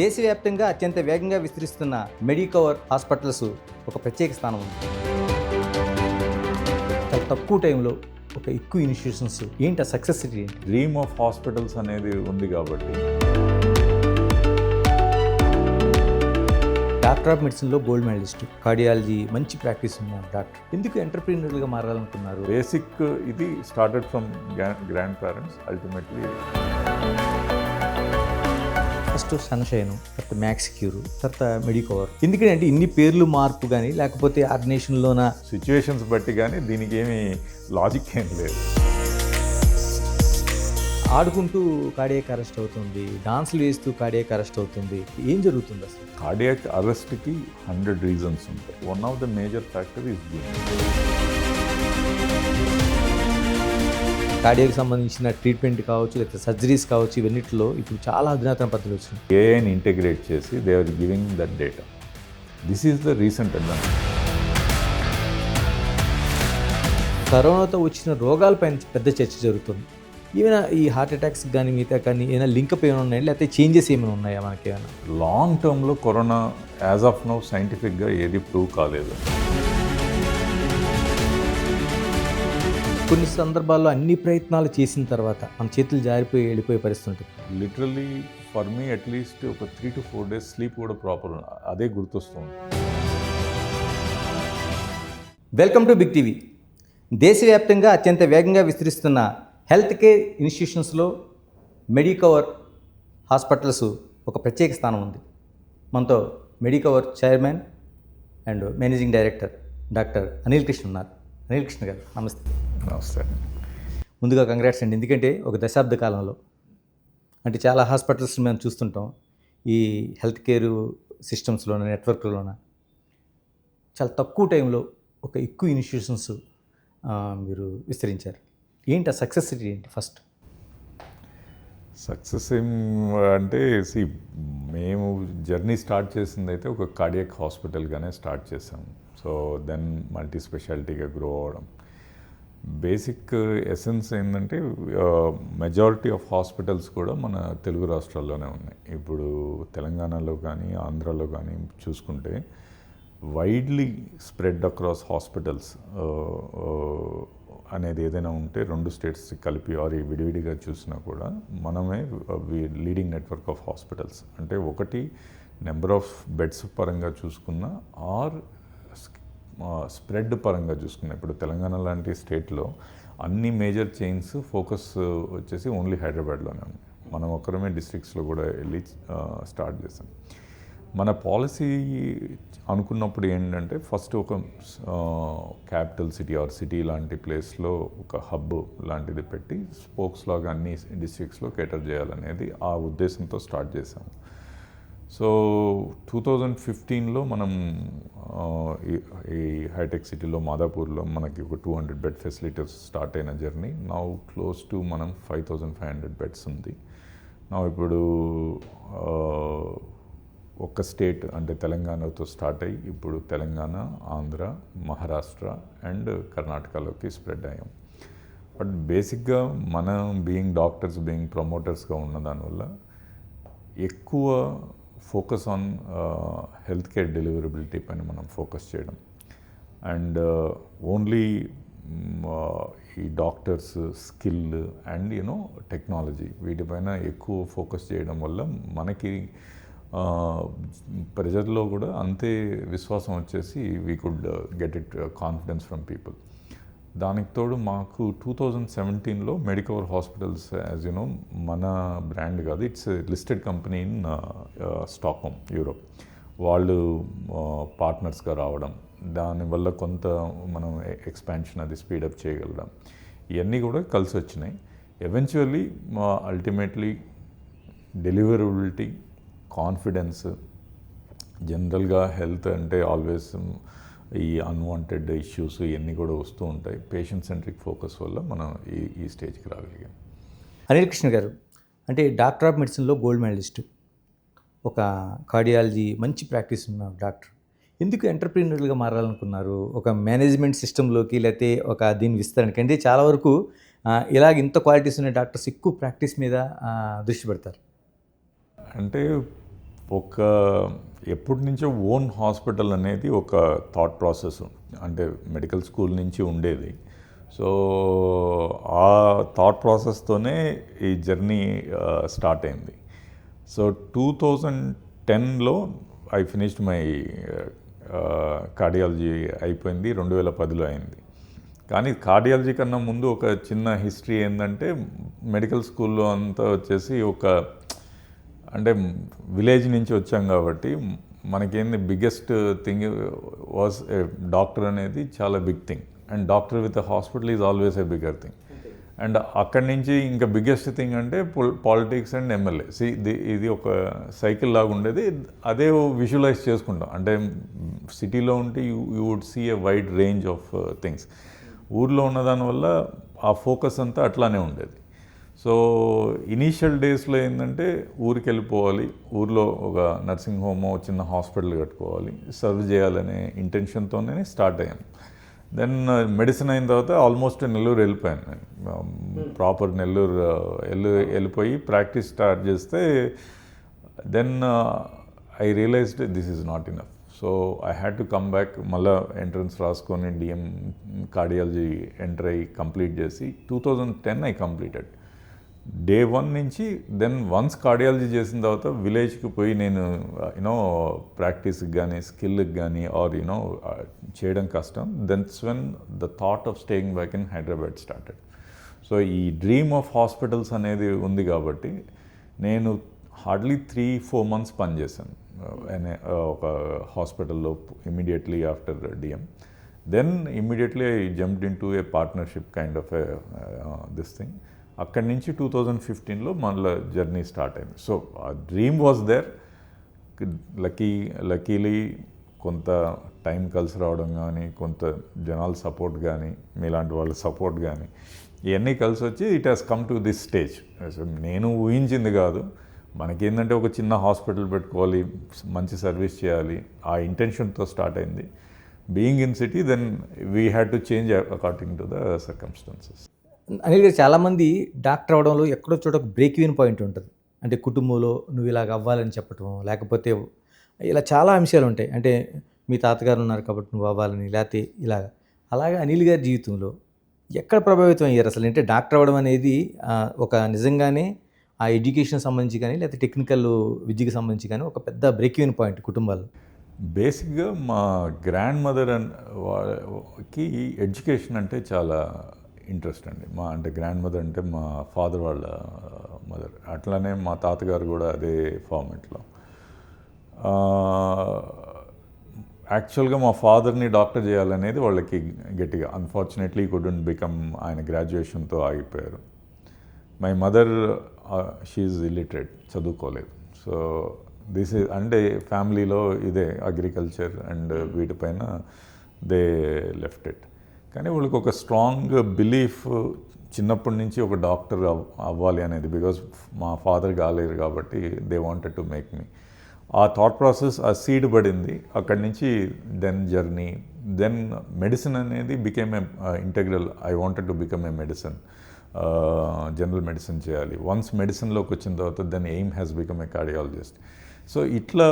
దేశవ్యాప్తంగా అత్యంత వేగంగా విస్తరిస్తున్న మెడికవర్ హాస్పిటల్స్ ఒక ప్రత్యేక స్థానం ఉంది. చాలా తక్కువ టైంలో ఒక ఎక్కువ ఇన్స్టిట్యూషన్స్ ఏంటి, ఆ సక్సెస్ ఏంటి? డ్రీమ్ ఆఫ్ హాస్పిటల్స్ అనేది ఉంది కాబట్టి డాక్టర్ ఆఫ్ మెడిసిన్లో గోల్డ్ మెడలిస్ట్, కార్డియాలజీ మంచి ప్రాక్టీస్ ఉన్న డాక్టర్. ఎందుకు ఎంటర్ప్రీనర్గా మారాలనుకున్నారు? బేసిక్ ఇది started from grand parents. Ultimately first Sunshine, తర్వాత మ్యాక్స్క్యూర్, తర్వాత మెడికవర్. ఎందుకంటే ఇన్ని పేర్లు మార్పు కానీ లేకపోతే ఆర్గనైజేషన్లోన సిచ్యువేషన్స్ బట్టి కానీ దీనికి ఏమి లాజిక్ ఏం లేదు. ఆడుకుంటూ కార్డియాక్ అరెస్ట్ అవుతుంది, డాన్స్లు వేస్తూ కార్డియాక్ అరెస్ట్ అవుతుంది. ఏం జరుగుతుంది అసలు? కార్డియాక్ అరెస్ట్కి 100 రీజన్స్ ఉంటాయి. One of the major factor is కార్డియాకి సంబంధించిన ట్రీట్మెంట్ కావచ్చు, లేకపోతే సర్జరీస్ కావచ్చు, ఇవన్నిటిలో ఇప్పుడు చాలా అధునాతన పద్ధతులు వచ్చినాయి. ఏఐని ఇంటిగ్రేట్ చేసి they are giving that data. This is the recent advance. కరోనాతో వచ్చిన రోగాలపైన పెద్ద చర్చ జరుగుతుంది. ఏమైనా ఈ హార్ట్ అటాక్స్ కానీ మిగతా కానీ ఏమైనా లింకప్ ఏమైనా ఉన్నాయా, లేకపోతే చేంజెస్ ఏమైనా ఉన్నాయా మనకి? ఏమైనా లాంగ్ టర్మ్లో కరోనా యాజ్ ఆఫ్ నౌ సైంటిఫిక్గా ఏది ప్రూవ్ కాలేదు. కొన్ని సందర్భాల్లో అన్ని ప్రయత్నాలు చేసిన తర్వాత మన చేతులు జారిపోయి వెళ్ళిపోయే పరిస్థితి ఉంటుంది. లిటరలీ ఫర్ మీ అట్లీస్ట్ ఒక 3 to 4 days స్లీప్ కూడా ప్రాపర్ అదే గుర్తొస్తుంది. Welcome to Big TV. దేశవ్యాప్తంగా అత్యంత వేగంగా విస్తరిస్తున్న హెల్త్ కేర్ ఇన్స్టిట్యూషన్స్లో మెడికవర్ హాస్పిటల్స్ ఒక ప్రత్యేక స్థానం ఉంది. మనతో Medicover chairman and managing director doctor Anil Krishna ఉన్నారు. అనిల్ కృష్ణ గారు, నమస్తే. నమస్తే. ముందుగా కంగ్రాట్స్ అండి. ఎందుకంటే ఒక దశాబ్ద కాలంలో అంటే చాలా హాస్పిటల్స్ మేము చూస్తుంటాం ఈ హెల్త్ కేర్ సిస్టమ్స్లోన, నెట్వర్క్లోన చాలా తక్కువ టైంలో ఒక ఎక్కువ ఇన్స్టిట్యూషన్స్ మీరు విస్తరించారు. ఏంటి ఆ సక్సెస్ ఏంటి? ఫస్ట్ సక్సెస్ ఏం అంటే మేము జర్నీ స్టార్ట్ చేసింది అయితే ఒక కార్డియాక్ హాస్పిటల్గానే స్టార్ట్ చేసాం. సో దెన్ మల్టీ స్పెషాలిటీగా గ్రో అవ్వడం. బేసిక్ ఎసెన్స్ ఏంటంటే మెజారిటీ ఆఫ్ హాస్పిటల్స్ కూడా మన తెలుగు రాష్ట్రాల్లోనే ఉన్నాయి. ఇప్పుడు తెలంగాణలో కానీ ఆంధ్రాలో కానీ చూసుకుంటే వైడ్లీ స్ప్రెడ్ అక్రాస్ హాస్పిటల్స్ అనేది ఏదైనా ఉంటే 2 స్టేట్స్ కలిపి ఆర్ విడివిడిగా చూసినా కూడా మనమే లీడింగ్ నెట్వర్క్ ఆఫ్ హాస్పిటల్స్. అంటే ఒకటి నెంబర్ ఆఫ్ బెడ్స్ పరంగా చూసుకున్నా ఆర్ స్ప్రెడ్ పరంగా చూసుకున్నా. ఇప్పుడు తెలంగాణ లాంటి స్టేట్లో అన్ని మేజర్ చైన్స్ ఫోకస్ వచ్చేసి ఓన్లీ హైదరాబాద్లోనే ఉంది. మనం ఒక్కరమే డిస్ట్రిక్ట్స్లో కూడా వెళ్ళి స్టార్ట్ చేసాం. మన పాలసీ అనుకున్నప్పుడు ఏంటంటే ఫస్ట్ ఒక క్యాపిటల్ సిటీ ఆర్ సిటీ లాంటి ప్లేస్లో ఒక హబ్ లాంటిది పెట్టి స్పోక్స్ లాగా అన్ని డిస్ట్రిక్ట్స్లో కేటర్ చేయాలనేది ఆ ఉద్దేశంతో స్టార్ట్ చేసాము. సో 2015లో మనం ఈ హైటెక్ సిటీలో మాదాపూర్లో మనకి ఒక 200 బెడ్ ఫెసిలిటీస్ స్టార్ట్ అయిన జర్నీ నౌ క్లోజ్ టు మనం 5500 బెడ్స్ ఉంది. నా ఇప్పుడు ఒక స్టేట్ అంటే తెలంగాణతో స్టార్ట్ అయ్యి ఇప్పుడు తెలంగాణ, ఆంధ్ర, మహారాష్ట్ర అండ్ కర్ణాటకలోకి స్ప్రెడ్ అయ్యాం. బట్ బేసిక్గా మనం బీయింగ్ డాక్టర్స్, బీయింగ్ ప్రమోటర్స్గా ఉన్న దానివల్ల ఎక్కువ ఫోకస్ ఆన్ హెల్త్ కేర్ డెలివరబిలిటీ పైన మనం ఫోకస్ చేయడం అండ్ ఓన్లీ ఈ డాక్టర్స్ స్కిల్ అండ్ టెక్నాలజీ వీటిపైన ఎక్కువ ఫోకస్ చేయడం వల్ల మనకి ప్రజల్లో కూడా అంతే విశ్వాసం వచ్చేసి we could get it confidence from people. దానికి తోడు మాకు 2017లో మెడికవర్ హాస్పిటల్స్ యాజ్ మన బ్రాండ్ కాదు, it's listed company in Stockholm, Europe. వాళ్ళు పార్ట్నర్స్గా రావడం, దానివల్ల కొంత మనం ఎక్స్పాన్షన్ అది స్పీడప్ చేయగలడం, ఇవన్నీ కూడా కలిసి వచ్చినాయి. ఎవెన్చువల్లీ అల్టిమేట్లీ డెలివరబిలిటీ, కాన్ఫిడెన్స్, జనరల్గా హెల్త్ అంటే ఆల్వేస్ ఈ అన్వాంటెడ్ ఇష్యూస్ ఇవన్నీ కూడా వస్తూ ఉంటాయి. పేషెంట్ సెంట్రిక్ ఫోకస్ వల్ల మనం ఈ స్టేజ్కి రాగలిగాం. అనిల్ కృష్ణ గారు, అంటే డాక్టర్ ఆఫ్ మెడిసిన్లో గోల్డ్ మెడలిస్ట్, ఒక కార్డియాలజీ మంచి ప్రాక్టీస్ ఉన్న డాక్టర్. ఎందుకు ఎంటర్ప్రీనర్గా మారాలనుకున్నారు? ఒక మేనేజ్మెంట్ సిస్టంలోకి, లేకపోతే ఒక దీని విస్తరణకి? అంటే చాలా వరకు ఇలాగ ఇంత క్వాలిటీస్ ఉన్న డాక్టర్స్ ఎక్కువ ప్రాక్టీస్ మీద దృష్టి పెడతారు. అంటే ఒక ఎప్పటి నుంచో ఓన్ హాస్పిటల్ అనేది ఒక థాట్ ప్రాసెస్ అంటే మెడికల్ స్కూల్ నుంచి ఉండేది. సో ఆ థాట్ ప్రాసెస్తోనే ఈ జర్నీ స్టార్ట్ అయింది. సో 2010లో ఐ ఫినిష్డ్ మై కార్డియాలజీ అయిపోయింది, 2010లో అయింది. కానీ కార్డియాలజీ కన్నా ముందు ఒక చిన్న హిస్టరీ ఏంటంటే మెడికల్ స్కూల్లో అంతా వచ్చేసి అంటే విలేజ్ నుంచి వచ్చాం కాబట్టి మనకేంది బిగ్గెస్ట్ థింగ్ వాజ్ డాక్టర్ అనేది చాలా big thing, and doctor with hospital is always a bigger thing. And అక్కడి నుంచి ఇంకా బిగ్గెస్ట్ థింగ్ అంటే పాలిటిక్స్ అండ్ ఎమ్మెల్యే. ఇది ఒక సైకిల్ లాగా ఉండేది. అదే విజువలైజ్ చేసుకుంటాం. అంటే సిటీలో ఉంటే you would see a wide range of things. ఊర్లో ఉన్న దానివల్ల ఆ ఫోకస్ అంతా అట్లానే ఉండేది. సో ఇనీషియల్ డేస్లో ఏంటంటే ఊరికి వెళ్ళిపోవాలి, ఊర్లో ఒక నర్సింగ్ హోమో చిన్న హాస్పిటల్ కట్టుకోవాలి, సర్వ్ చేయాలనే ఇంటెన్షన్తోనే స్టార్ట్ అయ్యాను. దెన్ మెడిసిన్ అయిన తర్వాత ఆల్మోస్ట్ నెల్లూరు వెళ్ళిపోయాను నేను. ప్రాపర్ నెల్లూరు వెళ్ళిపోయి ప్రాక్టీస్ స్టార్ట్ చేస్తే then I realized this is not enough. So I had to come back. మళ్ళీ ఎంట్రన్స్ రాసుకొని డిఎం కార్డియాలజీ ఎంటర్ అయ్యి కంప్లీట్ చేసి 2010 ఐ కంప్లీటెడ్. డే 1 నుంచి దెన్ వన్స్ కార్డియాలజీ చేసిన తర్వాత విలేజ్కి పోయి నేను ప్రాక్టీస్కి కానీ స్కిల్కి కానీ ఆర్ చేయడం కష్టం. Then's when the thought of staying back in Hyderabad started. So ఈ డ్రీమ్ ఆఫ్ హాస్పిటల్స్ అనేది ఉంది కాబట్టి నేను హార్డ్లీ 3-4 months పనిచేశాను ఒక హాస్పిటల్లో immediately after DM. Then immediately I jumped in to a partnership kind of this thing. అక్కడి నుంచి 2015లో మళ్ళీ జర్నీ స్టార్ట్ అయింది. సో ఆ డ్రీమ్ వాజ్ దేర్. లక్కీలీ కొంత టైం కలిసి రావడం కానీ, కొంత జనాల సపోర్ట్ కానీ, మీలాంటి వాళ్ళ సపోర్ట్ కానీ, ఇవన్నీ కలిసి వచ్చి it has come to this stage. నేను ఊహించింది కాదు. మనకేంటంటే ఒక చిన్న హాస్పిటల్ పెట్టుకోవాలి, మంచి సర్వీస్ చేయాలి, ఆ ఇంటెన్షన్తో స్టార్ట్ అయింది. Being in city then we had to change according to the circumstances. Anil garu, చాలామంది డాక్టర్ అవడంలో ఎక్కడో చోట ఒక బ్రేక్ ఈవెన్ పాయింట్ ఉంటుంది. అంటే కుటుంబంలో నువ్వు ఇలాగ అవ్వాలని చెప్పటం, లేకపోతే ఇలా చాలా అంశాలు ఉంటాయి. అంటే మీ తాతగారు ఉన్నారు కాబట్టి నువ్వు అవ్వాలని, లేకపోతే ఇలాగ. అలాగే అనిల్ గారి జీవితంలో ఎక్కడ ప్రభావితం అయ్యారు అసలు? అంటే డాక్టర్ అవ్వడం అనేది ఒక నిజంగానే ఆ ఎడ్యుకేషన్ సంబంధించి కానీ, లేకపోతే టెక్నికల్ విద్యకి సంబంధించి కానీ ఒక పెద్ద బ్రేక్ ఈవెన్ పాయింట్ కుటుంబాల్లో. బేసిక్గా మా గ్రాండ్ మదర్ కి ఎడ్యుకేషన్ అంటే చాలా ఇంట్రెస్ట్ అండి. అంటే గ్రాండ్ మదర్ అంటే మా ఫాదర్ వాళ్ళ మదర్. అట్లానే మా తాతగారు కూడా అదే ఫార్మెట్లో. యాక్చువల్గా మా ఫాదర్ని డాక్టర్ చేయాలనేది వాళ్ళకి గట్టిగా. అన్ఫార్చునేట్లీ కుడెంట్ బికమ్, ఆయన గ్రాడ్యుయేషన్తో ఆగిపోయారు. మై మదర్ షీఈ్ ఇల్లిటరేట్, చదువుకోలేదు. సో దిస్ ఈజ్ అంటే ఫ్యామిలీలో ఇదే అగ్రికల్చర్ అండ్ వీటిపైన దే లెఫ్ట్ ఇట్. కానీ వాళ్ళకి ఒక స్ట్రాంగ్ బిలీఫ్ చిన్నప్పటి నుంచి ఒక డాక్టర్ అవ్వాలి అనేది. బికాజ్ మా ఫాదర్ కాలేరు కాబట్టి they wanted to make me. ఆ థాట్ ప్రాసెస్, ఆ సీడ్ పడింది. అక్కడి నుంచి దెన్ జర్నీ, దెన్ మెడిసిన్ అనేది became a integral. I wanted to become a medicine, general medicine చేయాలి. వన్స్ మెడిసిన్లోకి వచ్చిన తర్వాత then aim has become a cardiologist. So ఇట్లా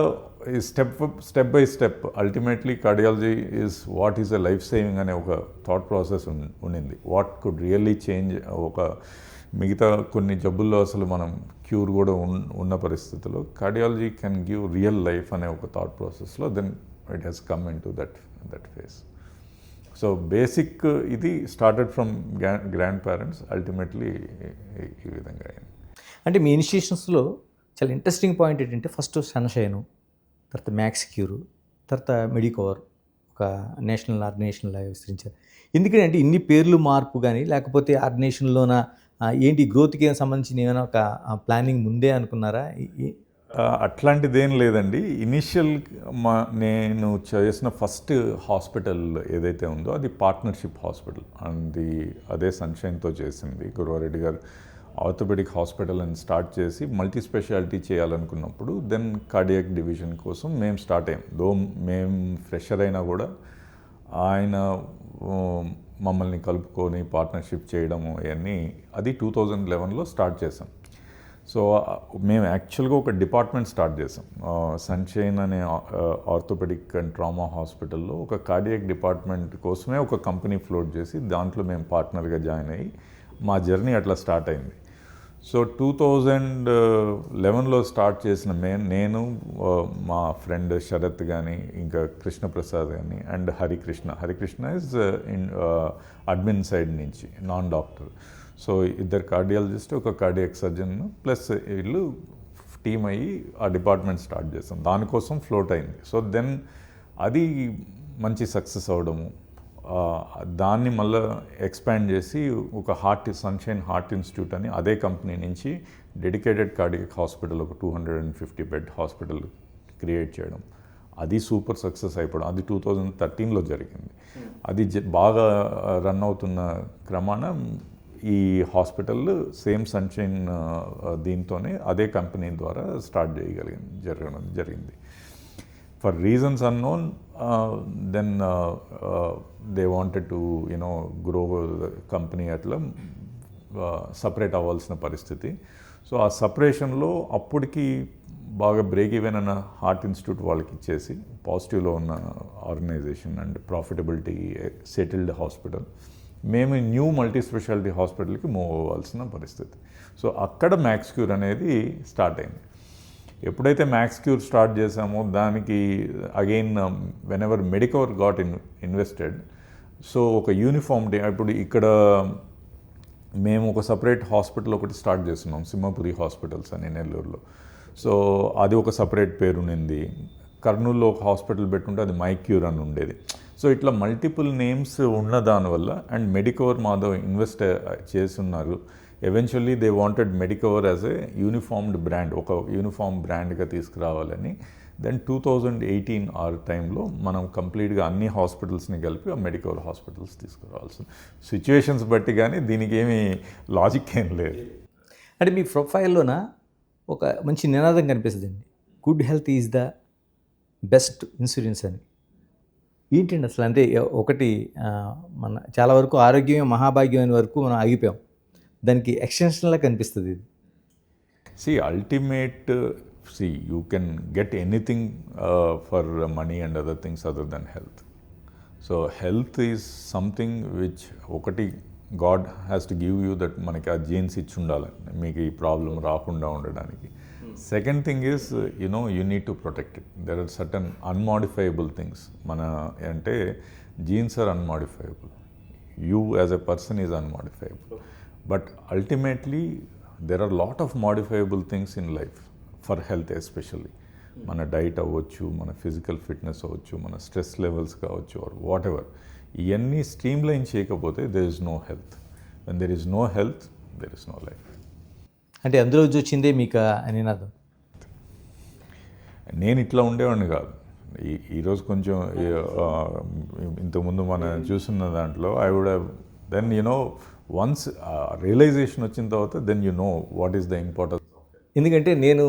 step by step ultimately cardiology is what is a life saving అనే ఒక thought process ఉండింది. What could really change. ఒక మిగతా కొన్ని జబ్బుల్లో అసలు మనం క్యూర్ కూడా ఉన్న పరిస్థితుల్లో cardiology can give real life అనే ఒక థాట్ ప్రాసెస్లో then it has come in to that phase. So basic ఇది started from grand parents, ultimately ఈ విధంగా అయింది. అంటే మీ ఇన్స్టిట్యూషన్స్లో చాలా ఇంట్రెస్టింగ్ పాయింట్ ఏంటంటే ఫస్ట్ సన్షైను, తర్వాత మ్యాక్స్ క్యూరు, తర్వాత మెడికవర్, ఒక నేషనల్ ఆర్గనైజేషన్ లాగా విస్తరించారు. ఎందుకంటే ఇన్ని పేర్లు మార్పు కానీ, లేకపోతే ఆర్గనైజేషన్లోన ఏంటి గ్రోత్కి సంబంధించిన ఏమైనా ఒక ప్లానింగ్ ముందే అనుకున్నారా? అట్లాంటిదేం లేదండి. ఇనిషియల్ నేను చేసిన ఫస్ట్ హాస్పిటల్ ఏదైతే ఉందో అది పార్ట్నర్షిప్ హాస్పిటల్. అదే సన్షైన్తో చేసింది. గురువారెడ్డి గారు ఆర్థోపెడిక్ హాస్పిటల్ అని స్టార్ట్ చేసి మల్టీ స్పెషాలిటీ చేయాలనుకున్నప్పుడు దెన్ కార్డియాక్ డివిజన్ కోసం మేము స్టార్ట్ అయ్యాం. మేము ఫ్రెషర్ అయినా కూడా ఆయన మమ్మల్ని కలుపుకొని పార్ట్నర్షిప్ చేయడము ఇవన్నీ అది 2011లో స్టార్ట్ చేసాం. సో మేము యాక్చువల్గా ఒక డిపార్ట్మెంట్ స్టార్ట్ చేసాం. సన్షైన్ అనే ఆర్థోపెడిక్ అండ్ ట్రామా హాస్పిటల్లో ఒక కార్డియాక్ డిపార్ట్మెంట్ కోసమే ఒక కంపెనీ ఫ్లోట్ చేసి దాంట్లో మేము పార్ట్నర్గా జాయిన్ అయ్యి మా జర్నీ అట్లా స్టార్ట్ అయింది. సో 2011లో స్టార్ట్ చేసిన నేను మా ఫ్రెండ్ శరత్ కానీ ఇంకా కృష్ణప్రసాద్ కానీ and Harikrishna is in admin side నుంచి నాన్ డాక్టర్. సో ఇద్దరు కార్డియాలజిస్ట్, ఒక కార్డియాక్ సర్జన్ ప్లస్ వీళ్ళు టీమ్ అయ్యి ఆ డిపార్ట్మెంట్ స్టార్ట్ చేసాం. దానికోసం ఫ్లోట్ అయింది. సో దెన్ అది మంచి సక్సెస్ అవడము, దాన్ని మళ్ళీ ఎక్స్పాండ్ చేసి ఒక సన్షైన్ హార్ట్ ఇన్స్టిట్యూట్ అని అదే కంపెనీ నుంచి డెడికేటెడ్ కార్డియాక్ హాస్పిటల్, ఒక 250 బెడ్ హాస్పిటల్ క్రియేట్ చేయడం. అది సూపర్ సక్సెస్ అయిపోవడం. అది 2013లో జరిగింది. అది బాగా రన్ అవుతున్న క్రమాన ఈ హాస్పిటల్ సేమ్ సన్షైన్ దీంతోనే అదే కంపెనీ ద్వారా స్టార్ట్ జరిగింది. For reasons unknown then they wanted to grow company, అట్లా సపరేట్ అవ్వాల్సిన పరిస్థితి. సో ఆ సపరేషన్లో అప్పటికి బాగా బ్రేక్ ఈవెన్ అన్న హార్ట్ ఇన్స్టిట్యూట్ వాళ్ళకి ఇచ్చేసి పాజిటివ్లో ఉన్న organisation and profitability settled hospital, మేము న్యూ మల్టీ స్పెషాలిటీ హాస్పిటల్కి మూవ్ అవ్వాల్సిన పరిస్థితి. సో అక్కడ మ్యాక్స్క్యూర్ అనేది స్టార్ట్ అయింది. ఎప్పుడైతే మ్యాక్స్క్యూర్ స్టార్ట్ చేసామో దానికి again when ever Medicover got invested, so ఒక యూనిఫామిటీ. ఇప్పుడు ఇక్కడ మేము ఒక సపరేట్ హాస్పిటల్ ఒకటి స్టార్ట్ చేస్తున్నాం, సింహపురి హాస్పిటల్స్ అని నెల్లూరులో. సో అది ఒక సపరేట్ పేరు ఉన్నింది. కర్నూలులో ఒక హాస్పిటల్ పెట్టుంటే అది మైక్యూర్ అని ఉండేది. సో ఇట్లా మల్టిపుల్ నేమ్స్ ఉన్న దానివల్ల అండ్ మెడికవర్ మాధవ్ ఇన్వెస్ట్ చేస్తున్నారు. Eventually they wanted Medicover as a uniformed brand, ఒక యూనిఫామ్ బ్రాండ్గా తీసుకురావాలని. దెన్ 2018 ఆ టైంలో మనం కంప్లీట్గా అన్ని హాస్పిటల్స్ని కలిపి ఆ మెడికవర్ హాస్పిటల్స్ తీసుకురావాల్సిన సిచ్యువేషన్స్ బట్టి, కానీ దీనికి ఏమీ లాజిక్ ఏం లేదు. అంటే మీ ప్రొఫైల్లోన ఒక మంచి నినాదం కనిపిస్తుందండి, good health is the best insurance అని. ఏంటండి అసలు? అంటే ఒకటి మన చాలా వరకు ఆరోగ్యమే మహాభాగ్యం అనే వరకు మనం ఆగిపోయాం, దానికి ఎక్స్టెన్షన్లా కనిపిస్తుంది ఇది. Ultimate, you can get anything for money and other things other than health. So health is something which ఒకటి God has to give you, that మనకి ఆ జీన్స్ ఇచ్చి ఉండాలి మీకు ఈ ప్రాబ్లం రాకుండా ఉండడానికి. Second thing is you need to protect it. There are certain unmodifiable things. మన అంటే genes are unmodifiable. You as a person is unmodifiable. But ultimately there are lot of modifiable things in life for health especially. మన diet అవ్వచ్చు, మన physical fitness అవ్వచ్చు, మన stress levels కావచ్చు, or whatever. ఇవన్నీ streamline చేయకపోతే there is no health. When there is no health there is no life. అంటే అందులో వచ్చిందే మీకు నినాదం. నేను ఇట్లా ఉండేవాడిని కాదు. ఈరోజు కొంచెం ఇంతకుముందు మనం చూస్తున్న దాంట్లో I would have then once realization వచ్చిన తర్వాత then what is the importance. ఎందుకంటే నేను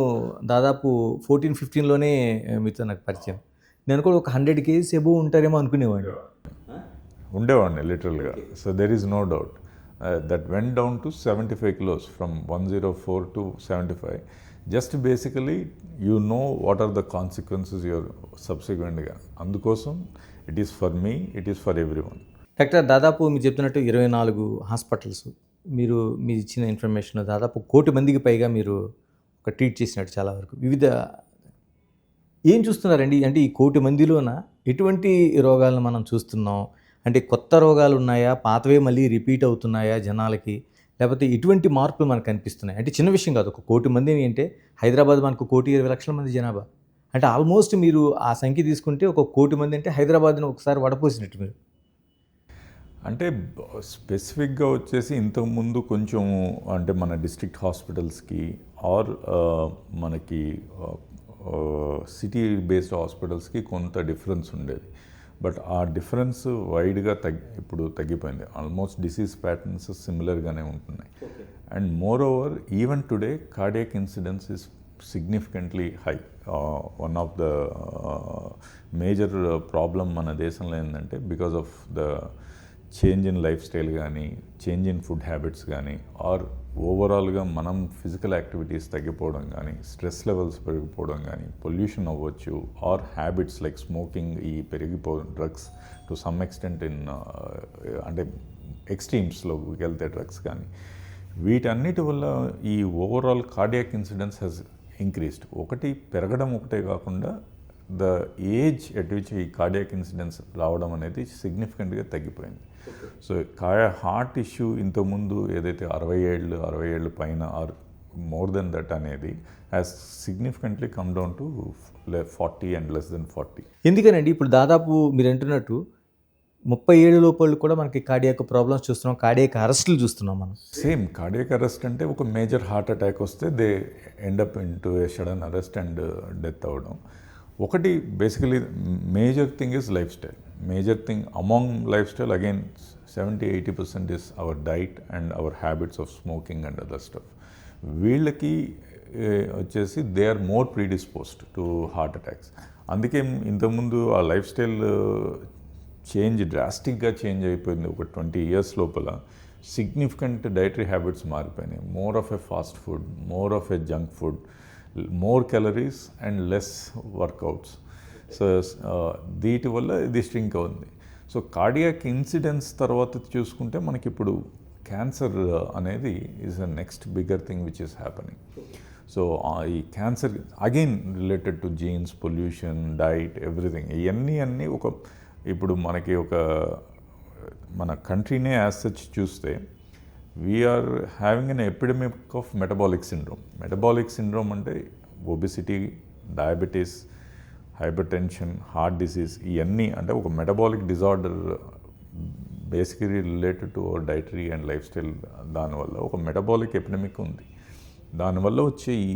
దాదాపు 14-15లోనే మీతో నాకు పరిచయం. నేను కూడా ఒక 100 kgs ఎబో ఉంటారేమో అనుకునేవాడిని. ఉండేవాడిని లిటరల్గా. So there is no doubt that went down to 75 kilos from 104 to 75. Just basically what are the consequences your సబ్సిక్వెంట్గా. అందుకోసం it is for me, it is for everyone. Doctor, దాదాపు మీరు చెప్తున్నట్టు 24 hospitals, మీరు ఇచ్చిన ఇన్ఫర్మేషన్ దాదాపు 1 కోటి మందికి పైగా మీరు ఒక ట్రీట్ చేసినట్టు చాలా వరకు వివిధ ఏం చూస్తున్నారండి? అంటే ఈ 1 కోటి మందిలోన ఎటువంటి రోగాలను మనం చూస్తున్నాం? అంటే కొత్త రోగాలు ఉన్నాయా, పాతవే మళ్ళీ రిపీట్ అవుతున్నాయా జనాలకి, లేకపోతే ఇటువంటి మార్పులు మనకు కనిపిస్తున్నాయి? అంటే చిన్న విషయం కాదు, 1 కోటి మందిని అంటే హైదరాబాద్ మనకు 1,20,00,000 మంది జనాభా. అంటే ఆల్మోస్ట్ మీరు ఆ సంఖ్య తీసుకుంటే 1 కోటి మంది అంటే హైదరాబాద్ని ఒకసారి వడపోసినట్టు మీరు. అంటే స్పెసిఫిక్గా వచ్చేసి ఇంతకుముందు కొంచెం అంటే మన డిస్ట్రిక్ట్ హాస్పిటల్స్కి ఆర్ మనకి సిటీ బేస్డ్ హాస్పిటల్స్కి కొంత డిఫరెన్స్ ఉండేది. బట్ ఆ డిఫరెన్స్ వైడ్గా ఇప్పుడు తగ్గిపోయింది. ఆల్మోస్ట్ డిసీజ్ ప్యాటర్న్స్ సిమిలర్గానే ఉంటున్నాయి. And more over even today cardiac incidence is significantly high. One of the major problem మన దేశంలో ఏంటంటే because of the change in life style కానీ, చేంజ్ ఇన్ ఫుడ్ హ్యాబిట్స్ కానీ, ఆర్ ఓవరాల్గా మనం ఫిజికల్ యాక్టివిటీస్ తగ్గిపోవడం కానీ, స్ట్రెస్ లెవెల్స్ పెరిగిపోవడం కానీ, పొల్యూషన్ అవ్వచ్చు, ఆర్ హ్యాబిట్స్ లైక్ స్మోకింగ్, ఈ drugs to some extent in అంటే ఎక్స్ట్రీమ్స్లోకి వెళ్తే డ్రగ్స్ కానీ, వీటన్నిటి వల్ల ఈ overall cardiac incidence has increased. ఒకటి పెరగడం ఒకటే కాకుండా ద ఏజ్ ఎట్ విచ్ ఈ కార్డియాక్ ఇన్సిడెన్స్ రావడం అనేది సిగ్నిఫికెంట్గా తగ్గిపోయింది. సో హార్ట్ ఇష్యూ ఇంతకుముందు ఏదైతే 60 ఏళ్ళు పైన ఆర్ మోర్ దెన్ దట్ అనేది has significantly come down to 40 and less than 40. ఎందుకనండి ఇప్పుడు దాదాపు మీరు అంటున్నట్టు 30 ఏళ్ళ లోపల కూడా మనకి కార్డియాక్ ప్రాబ్లమ్స్ చూస్తున్నాం, కార్డియాక్ అరెస్టులు చూస్తున్నాం మనం. సేమ్ కార్డియాక్ అరెస్ట్ అంటే ఒక మేజర్ హార్ట్ అటాక్ వస్తే they end up in to a sudden arrest and death అవ్వడం. ఒకటి basically major thing is lifestyle. Major thing among lifestyle again 70-80% is our diet and our habits of smoking and other stuff. వీళ్ళకి వచ్చేసి they are more predisposed to heart attacks. అందుకే ఇంతకుముందు ఆ life style డ్రాస్టిక్గా change అయిపోయింది. ఒక 20 years లోపల significant dietary habits మారిపోయినాయి. More of a fast food, more of a junk food, more calories and less workouts. So వీటి వల్ల ఇది స్ట్రింక్ అవుతుంది. సో కార్డియాక్ ఇన్సిడెన్స్ తర్వాత చూసుకుంటే మనకి ఇప్పుడు క్యాన్సర్ అనేది is a next bigger thing which is happening. So ఈ cancer again related to genes, pollution, diet, everything. ఇవన్నీ ఒక ఇప్పుడు మనకి మన కంట్రీనే యాజ్ సచ్ చూస్తే we are having an epidemic of metabolic syndrome. Metabolic syndrome అంటే obesity, diabetes, hypertension, heart disease, ఇవన్నీ అంటే ఒక metabolic disorder basically related to our dietary and life style. దానివల్ల ఒక మెటబాలిక్ ఎపిడమిక్ ఉంది. దానివల్ల వచ్చే ఈ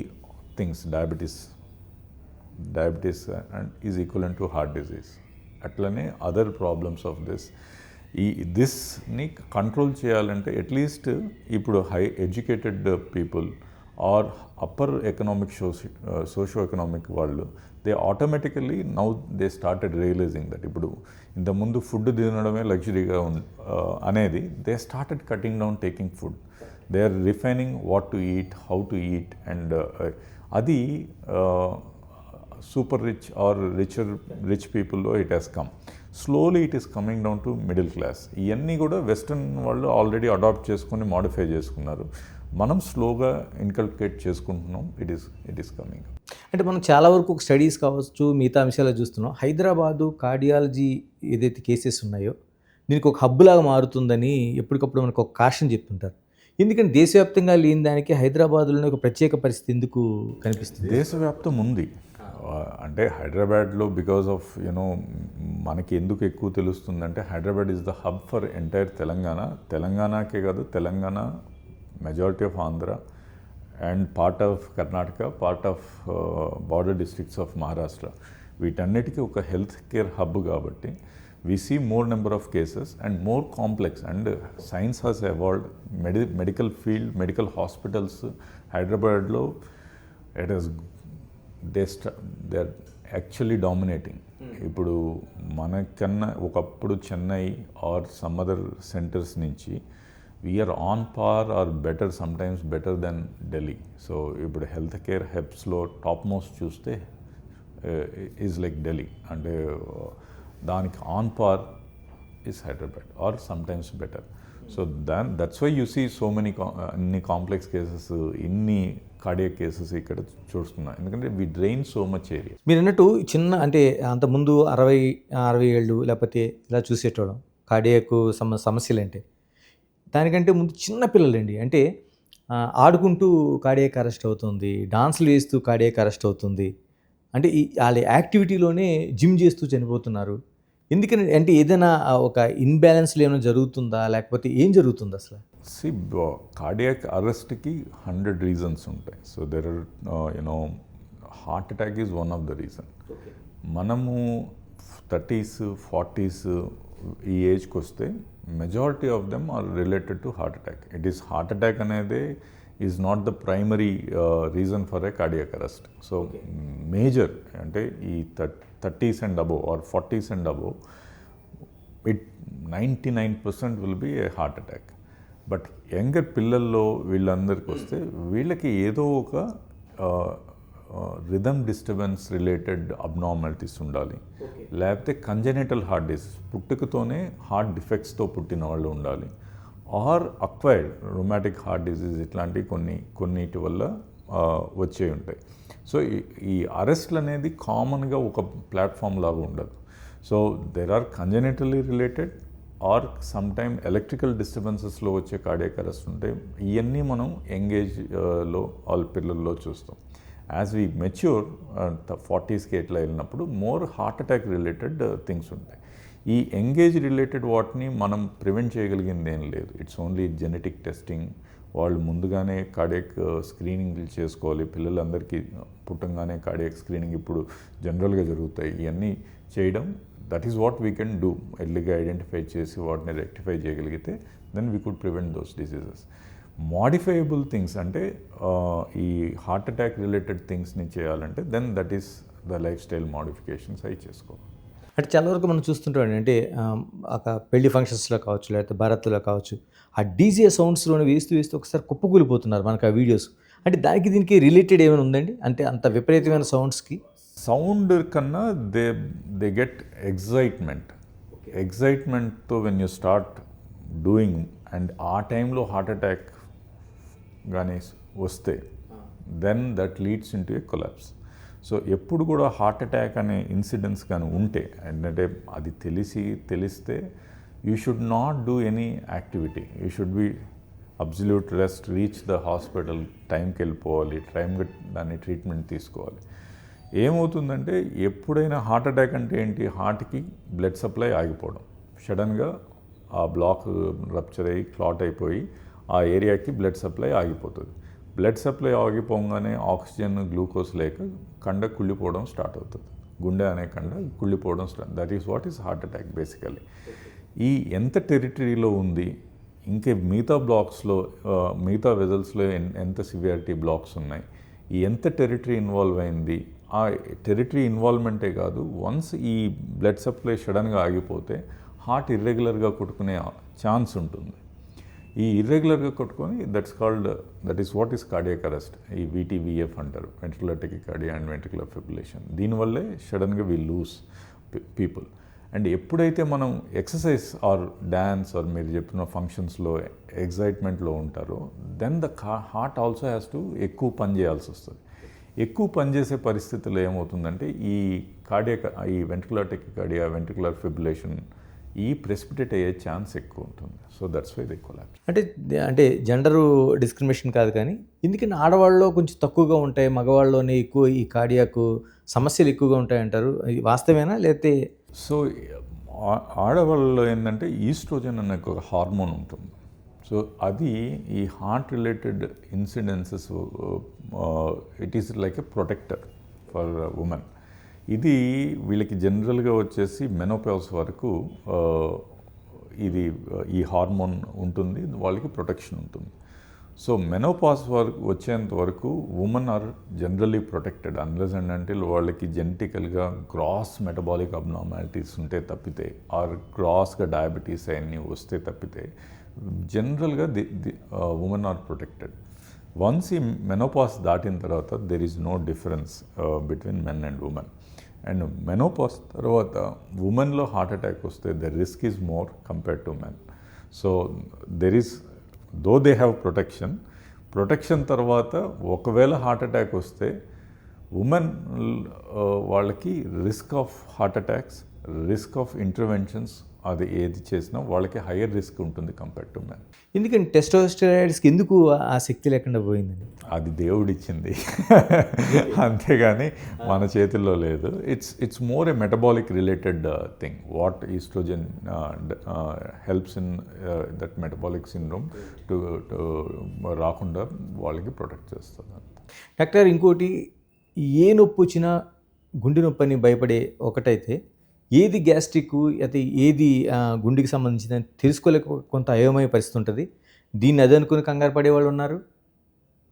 things diabetes and is equivalent to heart disease. అట్లనే అదర్ ప్రాబ్లమ్స్ ఆఫ్ దిస్ని కంట్రోల్ చేయాలంటే అట్లీస్ట్ ఇప్పుడు high educated people or upper economic socio economic వాళ్ళు they automatically now they started realising that ఇప్పుడు ఇంతకుముందు ఫుడ్ తినడమే లగ్జరీగా అనేది they started cutting down taking food. They are refining what to eat, how to eat and అది super rich or rich people it has come. Slowly it is coming down to middle class. ఇవన్నీ కూడా western వాళ్ళు already adapt చేసుకొని modify చేసుకున్నారు. మనం స్లోగా inculcate చేసుకుంటున్నాం. It is coming. అంటే మనం చాలా వరకు స్టడీస్ కావచ్చు, మిగతా అంశాలు చూస్తున్నాం. హైదరాబాదు కార్డియాలజీ ఏదైతే కేసెస్ ఉన్నాయో దీనికి ఒక హబ్ లాగా మారుతుందని ఎప్పటికప్పుడు మనకు ఒక కాషన్ చెప్తుంటారు. ఎందుకంటే దేశవ్యాప్తంగా లేని దానికి హైదరాబాద్లోనే ఒక ప్రత్యేక పరిస్థితి ఎందుకు కనిపిస్తుంది? దేశవ్యాప్తం ఉంది. అంటే హైదరాబాద్లో బికాజ్ ఆఫ్ మనకి ఎందుకు ఎక్కువ తెలుస్తుందంటే Hyderabad is the hub for entire తెలంగాణకే కాదు, Telangana, majority of Andhra and part of Karnataka, part of border districts of Maharashtra, వీటన్నిటికీ ఒక హెల్త్ కేర్ హబ్ కాబట్టి we see more number of cases and more complex, and science has evolved. Medical field, medical hospitals Hyderabad lo it is they are actually dominating. ఇప్పుడు మనకన్నా ఒకప్పుడు Chennai or some other centres నుంచి we are on par or better, sometimes better than Delhi. So ఇప్పుడు health care హెబ్స్లో top most చూస్తే is like Delhi. అంటే దానికి on par is Hyderabad or sometimes better. So that's why you see so many ఇన్ని complex cases, ఇన్ని cardiac cases ఇక్కడ చూస్తున్నాం. ఎందుకంటే we drain so much area. మీరు అన్నట్టు చిన్న అంటే అంతకుముందు 60 ఏళ్ళు లేకపోతే ఇలా చూసేటోళ్ళం కార్డియాక్ సమస్యలు అంటే, దానికంటే ముందు చిన్న పిల్లలండి అంటే ఆడుకుంటూ కార్డియాక్ అరెస్ట్ అవుతుంది, డాన్సులు వేస్తూ కార్డియాక్ అరెస్ట్ అవుతుంది. అంటే వాళ్ళ యాక్టివిటీలోనే జిమ్ చేస్తూ చనిపోతున్నారు. ఎందుకని అంటే ఏదైనా ఒక ఇన్బ్యాలెన్స్లో ఏమైనా జరుగుతుందా, లేకపోతే ఏం జరుగుతుంది అసలు? కార్డియాక్ అరెస్ట్కి 100 reasons ఉంటాయి. So there are heart attack is one of the reason. మనము 30s, 40s ఈ ఏజ్కి వస్తే majority of them are related to heart attack. It is heart attack అనేది is not the primary reason for a cardiac arrest. So major అంటే ఈ 30s and above or 40s and above, 99% will be A heart attack. But younger పిల్లల్లో వీళ్ళందరికీ వస్తే వీళ్ళకి ఏదో ఒక rhythm disturbance related abnormalities ఉండాలి, లేకపోతే కంజెనిటల్ హార్ట్ డిసీజ్ పుట్టుకతోనే హార్ట్ డిఫెక్ట్స్తో పుట్టిన వాళ్ళు ఉండాలి, or acquired rheumatic heart disease ఇట్లాంటివి కొన్నిటి వల్ల వచ్చే ఉంటాయి. సో ఈ అరెస్ట్లు అనేది కామన్గా ఒక ప్లాట్ఫామ్ లాగా ఉండదు. So there are congenitally related or some time ఎలక్ట్రికల్ డిస్టర్బెన్సెస్లో వచ్చే కార్డియాక్ అరెస్ట్ ఉంటాయి. ఇవన్నీ మనం యంగేజ్లో వాళ్ళ పిల్లల్లో చూస్తాం. యాజ్ వీ మెచ్యూర్ 40స్కి ఎట్లా వెళ్ళినప్పుడు more heart attack related things ఉంటాయి. ఈ ఎంగేజ్ రిలేటెడ్ వాటిని మనం ప్రివెంట్ చేయగలిగింది ఏం లేదు. It's only genetic testing. వాళ్ళు ముందుగానే కార్డియాక్ స్క్రీనింగ్ చేసుకోవాలి. పిల్లలందరికీ పుట్టంగానే కార్డియాక్ స్క్రీనింగ్ ఇప్పుడు జనరల్గా జరుగుతాయి. ఇవన్నీ చేయడం, that is what we can do. ఎర్లీగా ఐడెంటిఫై చేసి వాటిని రెక్టిఫై చేయగలిగితే then we could prevent those diseases. Modifiable things అంటే ఈ హార్ట్ అటాక్ రిలేటెడ్ థింగ్స్ని చేయాలంటే then that is the life style modifications అవి చేసుకోవాలి. అంటే చాలా వరకు మనం చూస్తుంటాం అంటే ఒక పెళ్లి ఫంక్షన్స్లో కావచ్చు, లేకపోతే భారత్లో కావచ్చు, ఆ డీజే సౌండ్స్లోనే వేస్తూ ఒకసారి కుప్పకూలిపోతున్నారు మనకు ఆ వీడియోస్. అంటే దానికి దీనికి రిలేటెడ్ ఏమైనా ఉందండి? అంటే అంత విపరీతమైన సౌండ్స్కి సౌండ్ కన్నా దే గెట్ ఎగ్జైట్మెంట్తో when you start doing, and ఆ టైంలో హార్ట్ అటాక్ కానీ వస్తే then that leads in to a collapse. So ఎప్పుడు కూడా హార్ట్ అటాక్ అనే ఇన్సిడెంట్స్ కానీ ఉంటే, ఏంటంటే అది తెలిస్తే you should not do any activity. You should be absolute rest, reach the hospital టైంకి వెళ్ళిపోవాలి, టైంకి దాన్ని ట్రీట్మెంట్ తీసుకోవాలి. ఏమవుతుందంటే ఎప్పుడైనా హార్ట్ అటాక్ అంటే ఏంటి, హార్ట్కి బ్లడ్ సప్లై ఆగిపోవడం, సడన్గా ఆ బ్లాక్ రప్చర్ అయ్యి క్లాట్ అయిపోయి ఆ ఏరియాకి బ్లడ్ సప్లై ఆగిపోతుంది. బ్లడ్ సప్లై ఆగిపోగానే ఆక్సిజన్ గ్లూకోజ్ లేక కండ కుళ్ళిపోవడం స్టార్ట్ అవుతుంది. గుండె అనే కండ కుళ్ళిపోవడం that is what is heart attack basically. ఈ ఎంత టెరిటరీలో ఉంది, ఇంకా మిగతా బ్లాక్స్లో మిగతా వెజల్స్లో ఎంత సివియారిటీ బ్లాక్స్ ఉన్నాయి, ఈ ఎంత టెరిటరీ ఇన్వాల్వ్ అయింది, ఆ టెరిటరీ ఇన్వాల్వ్మెంటే కాదు, వన్స్ ఈ బ్లడ్ సప్లై సడన్గా ఆగిపోతే హార్ట్ ఇర్రెగ్యులర్గా కొట్టుకునే ఛాన్స్ ఉంటుంది. ఈ ఇర్రెగ్యులర్గా కొట్టుకొని that is what is cardiac arrest. ఈ VTVF అంటారు, ventricular tachycardia and ventricular fibrillation. దీనివల్లే సడన్గా వి లూజ్ పీపుల్. అండ్ ఎప్పుడైతే మనం ఎక్సర్సైజ్ ఆర్ డ్యాన్స్ ఆర్ మీరు చెప్పిన ఫంక్షన్స్లో ఎగ్జైట్మెంట్లో ఉంటారో then the heart also has to ఎక్కువ పని చేయాల్సి వస్తుంది. ఎక్కువ పనిచేసే పరిస్థితుల్లో ఏమవుతుందంటే ఈ వెంట్రికులర్ టెకికార్డియా, వెంట్రికులర్ ఫిబ్రిలేషన్ ఈ ప్రెసిపిటేట్ అయ్యే ఛాన్స్ ఎక్కువ ఉంటుంది. So that's why they collapse. అంటే జెండరు డిస్క్రిమినేషన్ కాదు, కానీ ఎందుకంటే ఆడవాళ్ళలో కొంచెం తక్కువగా ఉంటాయి, మగవాళ్ళలోనే ఎక్కువ ఈ కార్డియాక్ సమస్యలు ఎక్కువగా ఉంటాయి అంటారు. ఇది వాస్తవేనా లేకపోతే? సో ఆడవాళ్ళలో ఏంటంటే ఈస్ట్రోజన్ అనే ఒక హార్మోన్ ఉంటుంది. సో అది ఈ heart related incidences it is like a protector for women. ఇది వీళ్ళకి జనరల్గా వచ్చేసి మెనోపాజ్ వరకు ఈ హార్మోన్ ఉంటుంది, వాళ్ళకి ప్రొటెక్షన్ ఉంటుంది. సో మెనోపాజ్ వరకు వచ్చేంత వరకు women are generally protected unless and until వాళ్ళకి జెనెటికల్గా గ్రాస్ మెటబాలిక్ అబ్నార్మాలిటీస్ ఉంటే తప్పితే, ఆర్ గ్రాస్గా డయాబెటీస్ అవన్నీ వస్తే తప్పితే జనరల్గా ఉమెన్ ఆర్ ప్రొటెక్టెడ్. వన్స్ ఈ మెనోపాజ్ దాటిన తర్వాత there is no difference between men and women. And menopause తర్వాత ఉమెన్లో హార్ట్ అటాక్ వస్తే the risk is more compared to men. So there is though they have protection తర్వాత ఒకవేళ heart attack వస్తే women వాళ్ళకి risk of heart attacks, risk of interventions అది ఏది చేసినా వాళ్ళకి హయ్యర్ రిస్క్ ఉంటుంది కంపేర్డ్ టు మెన్. ఎందుకంటే టెస్టోస్టెరాయిడ్స్కి ఎందుకు ఆ శక్తి లేకుండా పోయిందండి? అది దేవుడిచ్చింది, అంతేగాని మన చేతుల్లో లేదు. It's more a metabolic related thing. What estrogen helps in that metabolic syndrome to రాకుండా వాళ్ళకి ప్రొటెక్ట్ చేస్తుంది. డాక్టర్, ఇంకోటి, ఏ నొప్పి వచ్చినా గుండె నొప్పి అని భయపడే ఒకటైతే, ఏది గ్యాస్ట్రిక్ అయితే ఏది గుండెకి సంబంధించిన తెలుసుకోలేక కొంత అయోమయ పరిస్థితి ఉంటుంది. దీన్ని అది అనుకుని కంగారు పడేవాళ్ళు ఉన్నారు.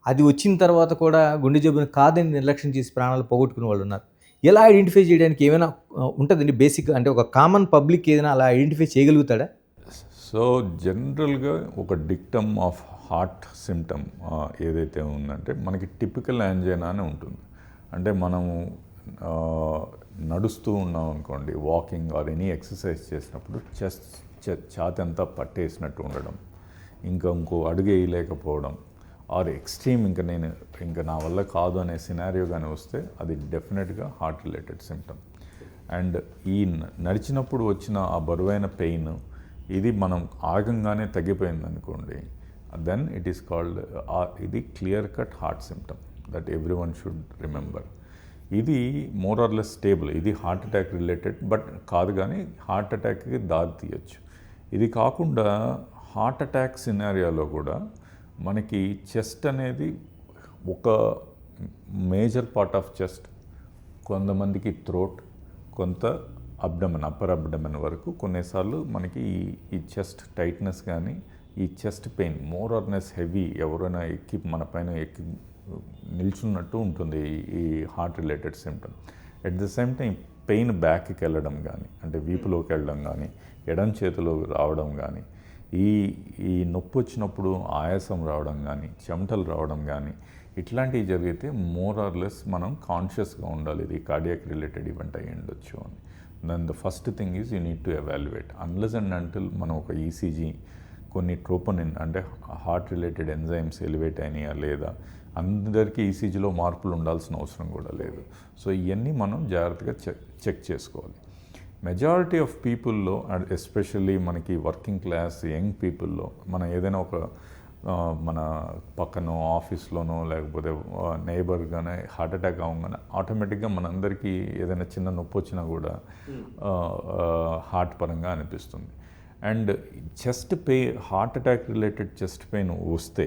అది వచ్చిన తర్వాత కూడా గుండె జబ్బుని కాదని నిర్లక్ష్యం చేసి ప్రాణాలు పోగొట్టుకునే వాళ్ళు ఉన్నారు. ఎలా ఐడెంటిఫై చేయడానికి ఏమైనా ఉంటుందండి బేసిక్, అంటే ఒక కామన్ పబ్లిక్ ఏదైనా అలా ఐడెంటిఫై చేయగలుగుతాడా? సో జనరల్గా ఒక డిక్టమ్ ఆఫ్ హార్ట్ సిమ్టమ్ ఏదైతే ఉందంటే మనకి టిపికల్ యాంజైనా అని ఉంటుంది. అంటే మనము నడుస్తూ ఉన్నాం అనుకోండి, వాకింగ్ ఆర్ ఎనీ ఎక్సర్సైజ్ చేసినప్పుడు ఛాతి అంతా పట్టేసినట్టు ఉండడం, ఇంకో అడుగు వేయలేకపోవడం, ఆర్ ఎక్స్ట్రీమ్ ఇంకా నా వల్ల కాదు అనే సినారియో కానీ వస్తే అది డెఫినెట్గా హార్ట్ రిలేటెడ్ సిమ్టమ్. అండ్ ఈ నడిచినప్పుడు వచ్చిన ఆ బరువైన పెయిన్ ఇది మనం ఆగంగానే తగ్గిపోయింది అనుకోండి, దెన్ ఇట్ ఈస్ కాల్డ్ ఇది clear cut heart symptom that every one should remember. ఇది మోర్ ఆర్ లెస్ స్టేబుల్, ఇది హార్ట్ అటాక్ రిలేటెడ్ బట్ కాదు, కానీ హార్ట్ అటాక్కి దారి తీయచ్చు. ఇది కాకుండా హార్ట్ అటాక్ సినారియోలో కూడా మనకి చెస్ట్ అనేది ఒక మేజర్ పార్ట్ ఆఫ్ చెస్ట్, కొంతమందికి థ్రోట్, కొంత అబ్డమెన్, అప్పర్ అబ్డమెన్ వరకు కొన్నిసార్లు మనకి ఈ చెస్ట్ టైట్నెస్ కానీ ఈ chest pain more or less heavy, ఎవరైనా మన పైన ఎక్కి నిల్చున్నట్టు ఉంటుంది ఈ heart related symptom. At the same time pain బ్యాక్కి వెళ్ళడం కానీ, అంటే వీపులోకి వెళ్ళడం కానీ, ఎడం చేతిలో రావడం కానీ, ఈ నొప్పి వచ్చినప్పుడు ఆయాసం రావడం కానీ, చెమటలు రావడం కానీ, ఇట్లాంటివి జరిగితే మోర్ ఆర్ లెస్ మనం కాన్షియస్గా ఉండాలి, ఇది కార్డియాక్ రిలేటెడ్ ఈవెంట్ అయ్యి ఉండొచ్చు అని. Then the first thing is you need to evaluate. Unless and until మనం ఒక ఈసీజీ, కొన్ని ట్రోపోనిన్ అంటే హార్ట్ రిలేటెడ్ ఎంజైమ్స్ ఎలివేట్ అయినాయా లేదా, అందరికీ ఈసీజీలో మార్పులు ఉండాల్సిన అవసరం కూడా లేదు. సో ఇవన్నీ మనం జాగ్రత్తగా చెక్ చేసుకోవాలి. మెజారిటీ ఆఫ్ పీపుల్లో అండ్ ఎస్పెషల్లీ మనకి వర్కింగ్ క్లాస్ యంగ్ పీపుల్లో మనం ఏదైనా ఒక మన పక్కన ఆఫీస్లోనో లేకపోతే నైబర్గానే హార్ట్ అటాక్ అవ్వగానే ఆటోమేటిక్గా మనందరికీ ఏదైనా చిన్న నొప్పి వచ్చినా కూడా హార్ట్ పరంగా అనిపిస్తుంది. And chest pain, heart attack related chest pain వస్తే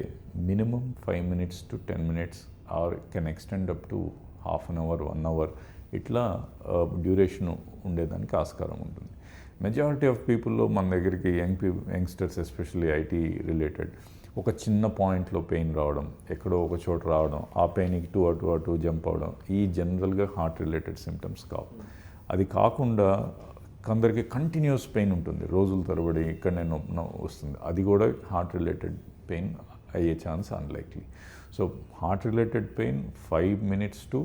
minimum 5 minutes to 10 minutes or can extend up to half an hour, 1 hour ఇట్లా డ్యూరేషన్ ఉండేదానికి ఆస్కారం ఉంటుంది. మెజారిటీ ఆఫ్ పీపుల్లో మన దగ్గరికి యంగ్స్టర్స్ ఎస్పెషల్లీ ఐటీ రిలేటెడ్ ఒక చిన్న పాయింట్లో పెయిన్ రావడం, ఎక్కడో ఒక చోట రావడం, ఆ పెయిన్కి అటు జంప్ అవడం, ఈ జనరల్గా హార్ట్ రిలేటెడ్ సిమ్టమ్స్ కావు. అది కాకుండా కొందరికి కంటిన్యూస్ పెయిన్ ఉంటుంది, రోజుల తరబడి ఇక్కడనే నొప్పి వస్తుంది, అది కూడా హార్ట్ రిలేటెడ్ పెయిన్ అయ్యే chance unlikely. So heart related pain 5 minutes to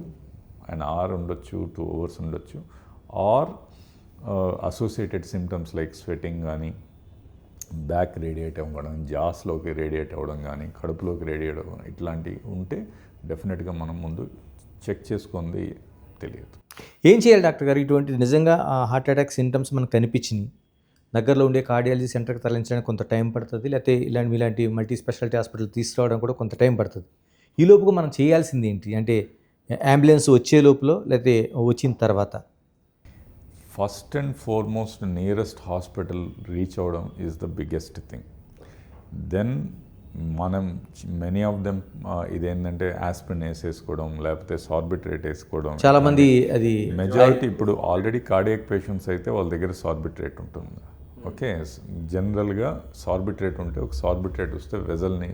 an hour ఉండొచ్చు, 2 hours ఉండొచ్చు, or associated symptoms like sweating కానీ, బ్యాక్ రేడియేట్ అవ్వడం, జాస్లోకి రేడియేట్ అవ్వడం కానీ, కడుపులోకి రేడియేట్ అవ్వడం, ఇట్లాంటివి ఉంటే డెఫినెట్గా మనం ముందు చెక్ చేసుకుంది తెలియదు. ఏం చేయాలి డాక్టర్ గారు? ఇటువంటి నిజంగా హార్ట్ అటాక్ సింటమ్స్ మనకు కనిపించినాయి, దగ్గరలో ఉండే కార్డియాలజీ సెంటర్కి తరలించడానికి కొంత టైం పడుతుంది, లేకపోతే ఇలాంటి మల్టీ స్పెషాలిటీ హాస్పిటల్ తీసుకురావడం కూడా కొంత టైం పడుతుంది. ఈ లోపుగా మనం చేయాల్సింది ఏంటి? అంటే అంబులెన్స్ వచ్చే లోపల లేకపోతే వచ్చిన తర్వాత? First and foremost nearest hospital reach అవ్వడం is the biggest thing. Then మనం మెనీ ఆఫ్ దెమ్ ఇదేంటంటే ఆస్పిరిన్ వేసేసుకోవడం, లేకపోతే సార్బిట్రేట్ వేసుకోవడం. చాలామంది అది మెజారిటీ ఇప్పుడు ఆల్రెడీ కార్డియాక్ పేషెంట్స్ అయితే వాళ్ళ దగ్గర సార్బిట్రేట్ ఉంటుంది. ఓకే, జనరల్గా సార్బిట్రేట్ ఉంటే ఒక సార్బిట్రేట్ వస్తే వెజల్ని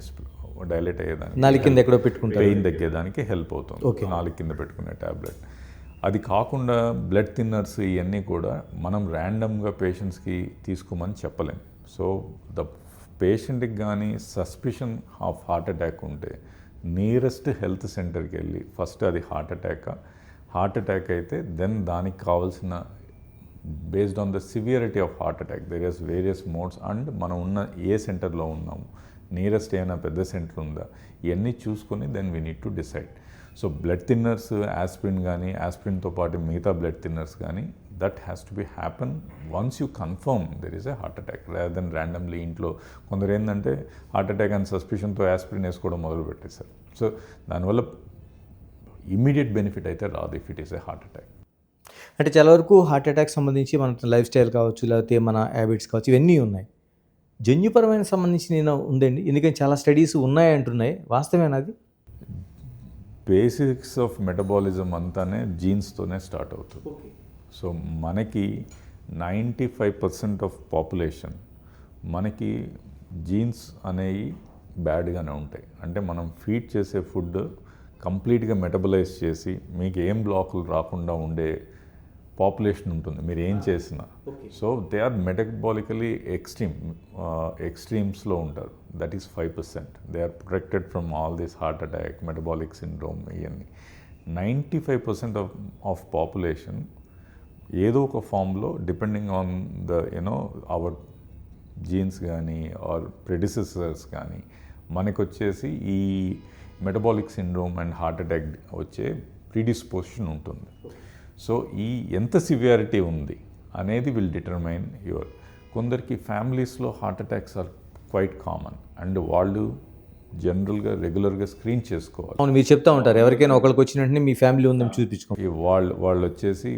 డైలేట్ అయ్యేదానికి, నాలుగు కింద ఎక్కడో పెట్టుకుంటే పెయిన్ తగ్గేదానికి హెల్ప్ అవుతుంది, నాలుగు కింద పెట్టుకునే ట్యాబ్లెట్. అది కాకుండా బ్లడ్ థిన్నర్స్ ఇవన్నీ కూడా మనం ర్యాండమ్గా పేషెంట్స్కి తీసుకోమని చెప్పలేం. సో ద పేషెంట్కి కానీ సస్పిషన్ ఆఫ్ హార్ట్ అటాక్ ఉంటే నియరెస్ట్ హెల్త్ సెంటర్కి వెళ్ళి ఫస్ట్ అది హార్ట్ అటాక్ అయితే దెన్ దానికి కావాల్సిన based on the severity of heart attack there is various modes and మనం ఉన్న ఏ సెంటర్లో ఉన్నాము, నియరెస్ట్ ఏమైనా పెద్ద సెంటర్ ఉందా, ఇవన్నీ చూసుకొని then we need to decide. So blood thinners aspirin కానీ, ఆస్పిరిన్తో పాటు మిగతా బ్లడ్ థిన్నర్స్ కానీ, that has to be happen once you confirm there is a heart attack rather than randomly. ఇంట్లో కొందరు ఏంటంటే హార్ట్ అటాక్ అని సస్పిషన్తో ఆస్పిరిన్ వేసుకోవడం మొదలుపెట్టేశారు. సో దానివల్ల ఇమ్మీడియట్ బెనిఫిట్ అయితే రాదు if it is a heart attack. అంటే చాలా వరకు హార్ట్ అటాక్ సంబంధించి మన లైఫ్ స్టైల్ కావచ్చు, లేకపోతే మన హ్యాబిట్స్ కావచ్చు, ఇవన్నీ ఉన్నాయి. జన్యుపరమైన సంబంధించి నేను ఉందండి, ఎందుకంటే చాలా స్టడీస్ ఉన్నాయి అంటున్నాయి, వాస్తవేనా అది? బేసిక్స్ ఆఫ్ మెటబాలిజం అంతానే జీన్స్తోనే స్టార్ట్ అవుతుంది. సో మనకి 95% ఆఫ్ పాపులేషన్ మనకి జీన్స్ అనేవి బ్యాడ్గానే ఉంటాయి. అంటే మనం ఫీడ్ చేసే ఫుడ్ కంప్లీట్గా మెటబలైజ్ చేసి మీకు ఏం బ్లాకులు రాకుండా ఉండే పాపులేషన్ ఉంటుంది మీరు ఏం చేసినా. సో దే ఆర్ మెటబాలికలీ ఎక్స్ట్రీమ్స్లో ఉంటారు. That is 5%. They are protected from all this heart attack, metabolic syndrome, ఇవన్నీ. 95% ఆఫ్ పాపులేషన్ ఏదో ఒక ఫామ్లో depending on the our genes కానీ ఆర్ ప్రెడిసెసర్స్ కానీ మనకు వచ్చేసి ఈ metabolic syndrome and heart attack వచ్చే ప్రీడిస్పోజిషన్ ఉంటుంది. సో ఈ ఎంత సివియారిటీ ఉంది అనేది విల్ డిటర్మైన్ యువర్. కొందరికి ఫ్యామిలీస్లో heart attacks are quite common and వాళ్ళు జనరల్గా రెగ్యులర్గా స్క్రీన్ చేసుకోవాలి. అవును, మీరు చెప్తా ఉంటారు ఎవరికైనా ఒకరికి వచ్చిన వెంటనే మీ ఫ్యామిలీ ఉందని చూపించుకోండి. వాళ్ళు వచ్చేసి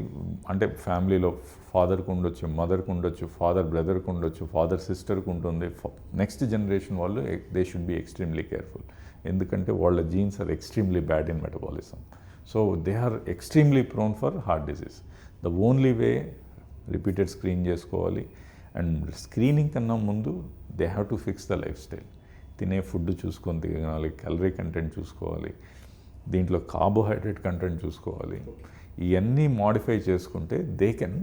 అంటే ఫ్యామిలీలో ఫాదర్కి ఉండొచ్చు, మదర్కి ఉండొచ్చు, ఫాదర్ బ్రదర్కి ఉండొచ్చు, ఫాదర్ సిస్టర్కి ఉంటుంది. నెక్స్ట్ జనరేషన్ వాళ్ళు they should be extremely careful. ఎందుకంటే వాళ్ళ genes are extremely bad in metabolism. So they are extremely prone for heart disease. The only way repeated screen చేసుకోవాలి. అండ్ స్క్రీనింగ్ కన్నా ముందు they have to fix the life style. తినే food చూసుకొని తినాలి, calorie content చూసుకోవాలి, దీంట్లో కార్బోహైడ్రేట్ కంటెంట్ చూసుకోవాలి. ఇవన్నీ మాడిఫై చేసుకుంటే they can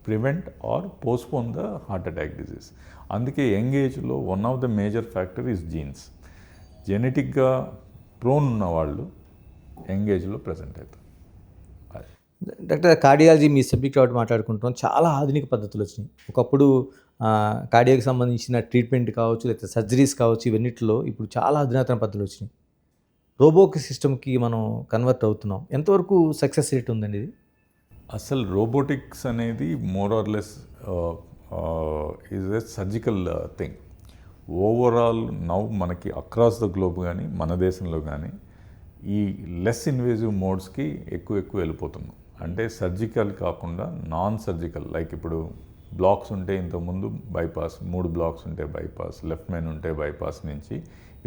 prevent or postpone the heart attack disease. అందుకే యంగ్ ఏజ్లో one of the major factor is genes. జెనెటిక్గా ప్రోన్ ఉన్న వాళ్ళు యంగ్ ఏజ్లో ప్రజెంట్ అవుతారు. డాక్టర్, కార్డియాలజీ మీ సబ్జెక్ట్ కాబట్టి మాట్లాడుకుంటున్నాం. చాలా ఆధునిక పద్ధతులు వచ్చినాయి. ఒకప్పుడు కార్డియాకి సంబంధించిన ట్రీట్మెంట్ కావచ్చు, లేకపోతే సర్జరీస్ కావచ్చు, ఇవన్నిటిలో ఇప్పుడు చాలా అధునాతన పద్ధతులు వచ్చినాయి. రోబోటిక్ సిస్టమ్కి మనం కన్వర్ట్ అవుతున్నాం. ఎంతవరకు సక్సెస్ రేట్ ఉందండి ఇది? అసలు రోబోటిక్స్ అనేది more or less is a surgical thing. Overall now మనకి అక్రాస్ ద గ్లోబ్ కానీ మన దేశంలో కానీ ఈ లెస్ ఇన్వేజివ్ మోడ్స్కి ఎక్కువ వెళ్ళిపోతున్నాం. అంటే సర్జికల్ కాకుండా నాన్ సర్జికల్, లైక్ ఇప్పుడు బ్లాక్స్ ఉంటే ఇంతకుముందు బైపాస్, 3 బ్లాక్స్ ఉంటే బైపాస్, లెఫ్ట్ మెయిన్ ఉంటే బైపాస్ నుంచి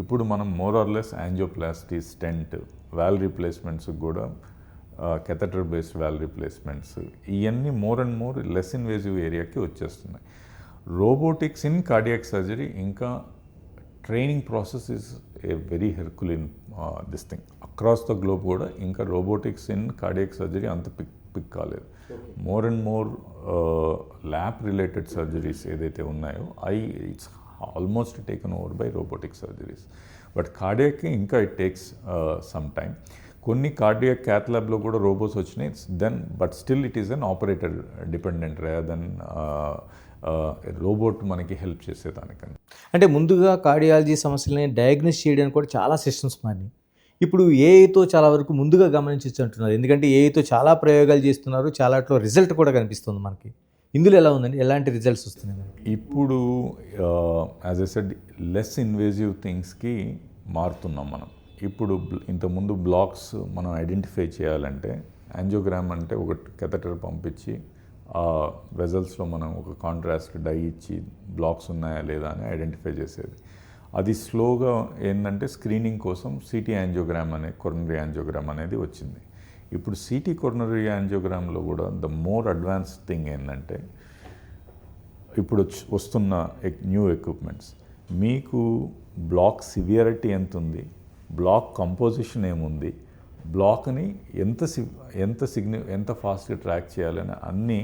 ఇప్పుడు మనం more or less angioplasty, stent, valve replacements కూడా కెథటర్ బేస్డ్ వాల్ రీప్లేస్మెంట్స్, ఇవన్నీ more and more less invasive ఏరియాకి వచ్చేస్తున్నాయి. రోబోటిక్స్ ఇన్ కార్డియాక్ సర్జరీ ఇంకా training process is a very herculean this thing. Across the globe కూడా ఇంకా robotics in cardiac surgery అంత pick కాలేదు. More and more lab related surgeries ఏదైతే ఉన్నాయో it's almost taken over by robotic surgeries. But కార్డియాక్కి ఇంకా it takes some time. కొన్ని cardiac cath ల్యాబ్లో కూడా రోబోట్స్ వచ్చినాయి but still it is an operator dependent rather than robot మనకి help చేసేదానికన్నా. అంటే ముందుగా కార్డియాలజీ సమస్యలని డయాగ్నోస్ చేయడానికి కూడా చాలా సిస్టమ్స్ మారినాయి. ఇప్పుడు ఏఐతో చాలా వరకు ముందుగా గమనించవచ్చు అంటున్నారు. ఎందుకంటే ఏఐతో చాలా ప్రయోగాలు చేస్తున్నారు, చాలాట్లో రిజల్ట్ కూడా కనిపిస్తుంది మనకి. ఇందులో ఎలా ఉందండి, ఎలాంటి రిజల్ట్స్ వస్తున్నాయి? ఇప్పుడు as I said less invasive థింగ్స్కి మారుతున్నాం మనం. ఇప్పుడు ఇంతకుముందు బ్లాక్స్ మనం ఐడెంటిఫై చేయాలంటే యాంజియోగ్రామ్ అంటే ఒక కెథటర్ పంపించి ఆ వెజల్స్లో మనం ఒక కాంట్రాస్ట్ డై ఇచ్చి బ్లాక్స్ ఉన్నాయా లేదా అని ఐడెంటిఫై చేసేది. అది స్లోగా ఏంటంటే స్క్రీనింగ్ కోసం సిటీ యాంజియోగ్రామ్ కొరనరీ యాంజియోగ్రామ్ అనేది వచ్చింది. ఇప్పుడు సిటీ కొరనరీ యాంజియోగ్రామ్లో కూడా ద మోర్ అడ్వాన్స్డ్ థింగ్ ఏంటంటే ఇప్పుడు వస్తున్న న్యూ ఎక్విప్మెంట్స్, మీకు బ్లాక్ సివియారిటీ ఎంత ఉంది, బ్లాక్ కంపోజిషన్ ఏముంది, బ్లాక్ని ఎంత ఫాస్ట్గా ట్రాక్ చేయాలని అన్నీ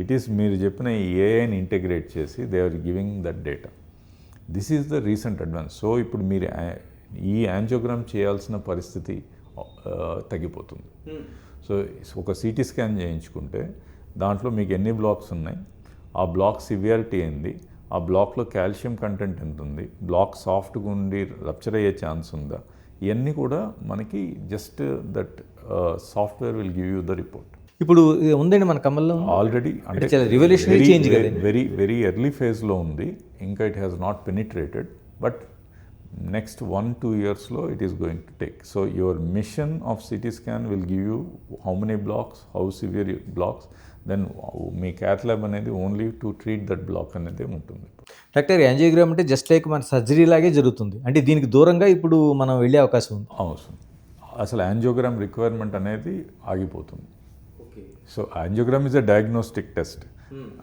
ఇట్ ఈస్ మీరు చెప్పిన ఏఐని ఇంటిగ్రేట్ చేసి they are giving that data. This is the recent advance. So ఇప్పుడు మీరు ఈ యాంజియోగ్రామ్ చేయాల్సిన పరిస్థితి తగ్గిపోతుంది. సో ఒక సిటీ స్కాన్ చేయించుకుంటే దాంట్లో మీకు ఎన్ని బ్లాక్స్ ఉన్నాయి, ఆ బ్లాక్ సివియారిటీ ఏంది, ఆ బ్లాక్లో కాల్షియం కంటెంట్ ఎంత ఉంది, బ్లాక్ సాఫ్ట్గా ఉండి రప్చర్ అయ్యే ఛాన్స్ ఉందా, ఇవన్నీ కూడా మనకి just that software will give you the report. ఇప్పుడు ఉందండి మన కమల్లో ఆల్రెడీ అంటే రివల్యూషనరీ చేంజ్ కదా, వెరీ ఎర్లీ ఫేజ్లో ఉంది. ఇంకా it has not penetrated, but next 1-2 yearsలో it is going to take. So your machine of CT scan will give you how many blocks, how severe blocks, then మీ cath lab అనేది only to treat that block అనేది ఉంటుంది. Doctor, angiogram అంటే just like మన surgery లాగే జరుగుతుంది, అంటే దీనికి దూరంగా ఇప్పుడు మనం వెళ్ళే అవకాశం ఉంది. అవసరం అసలు యాంజియోగ్రామ్ రిక్వైర్మెంట్ అనేది ఆగిపోతుంది. So angiogram is a diagnostic test.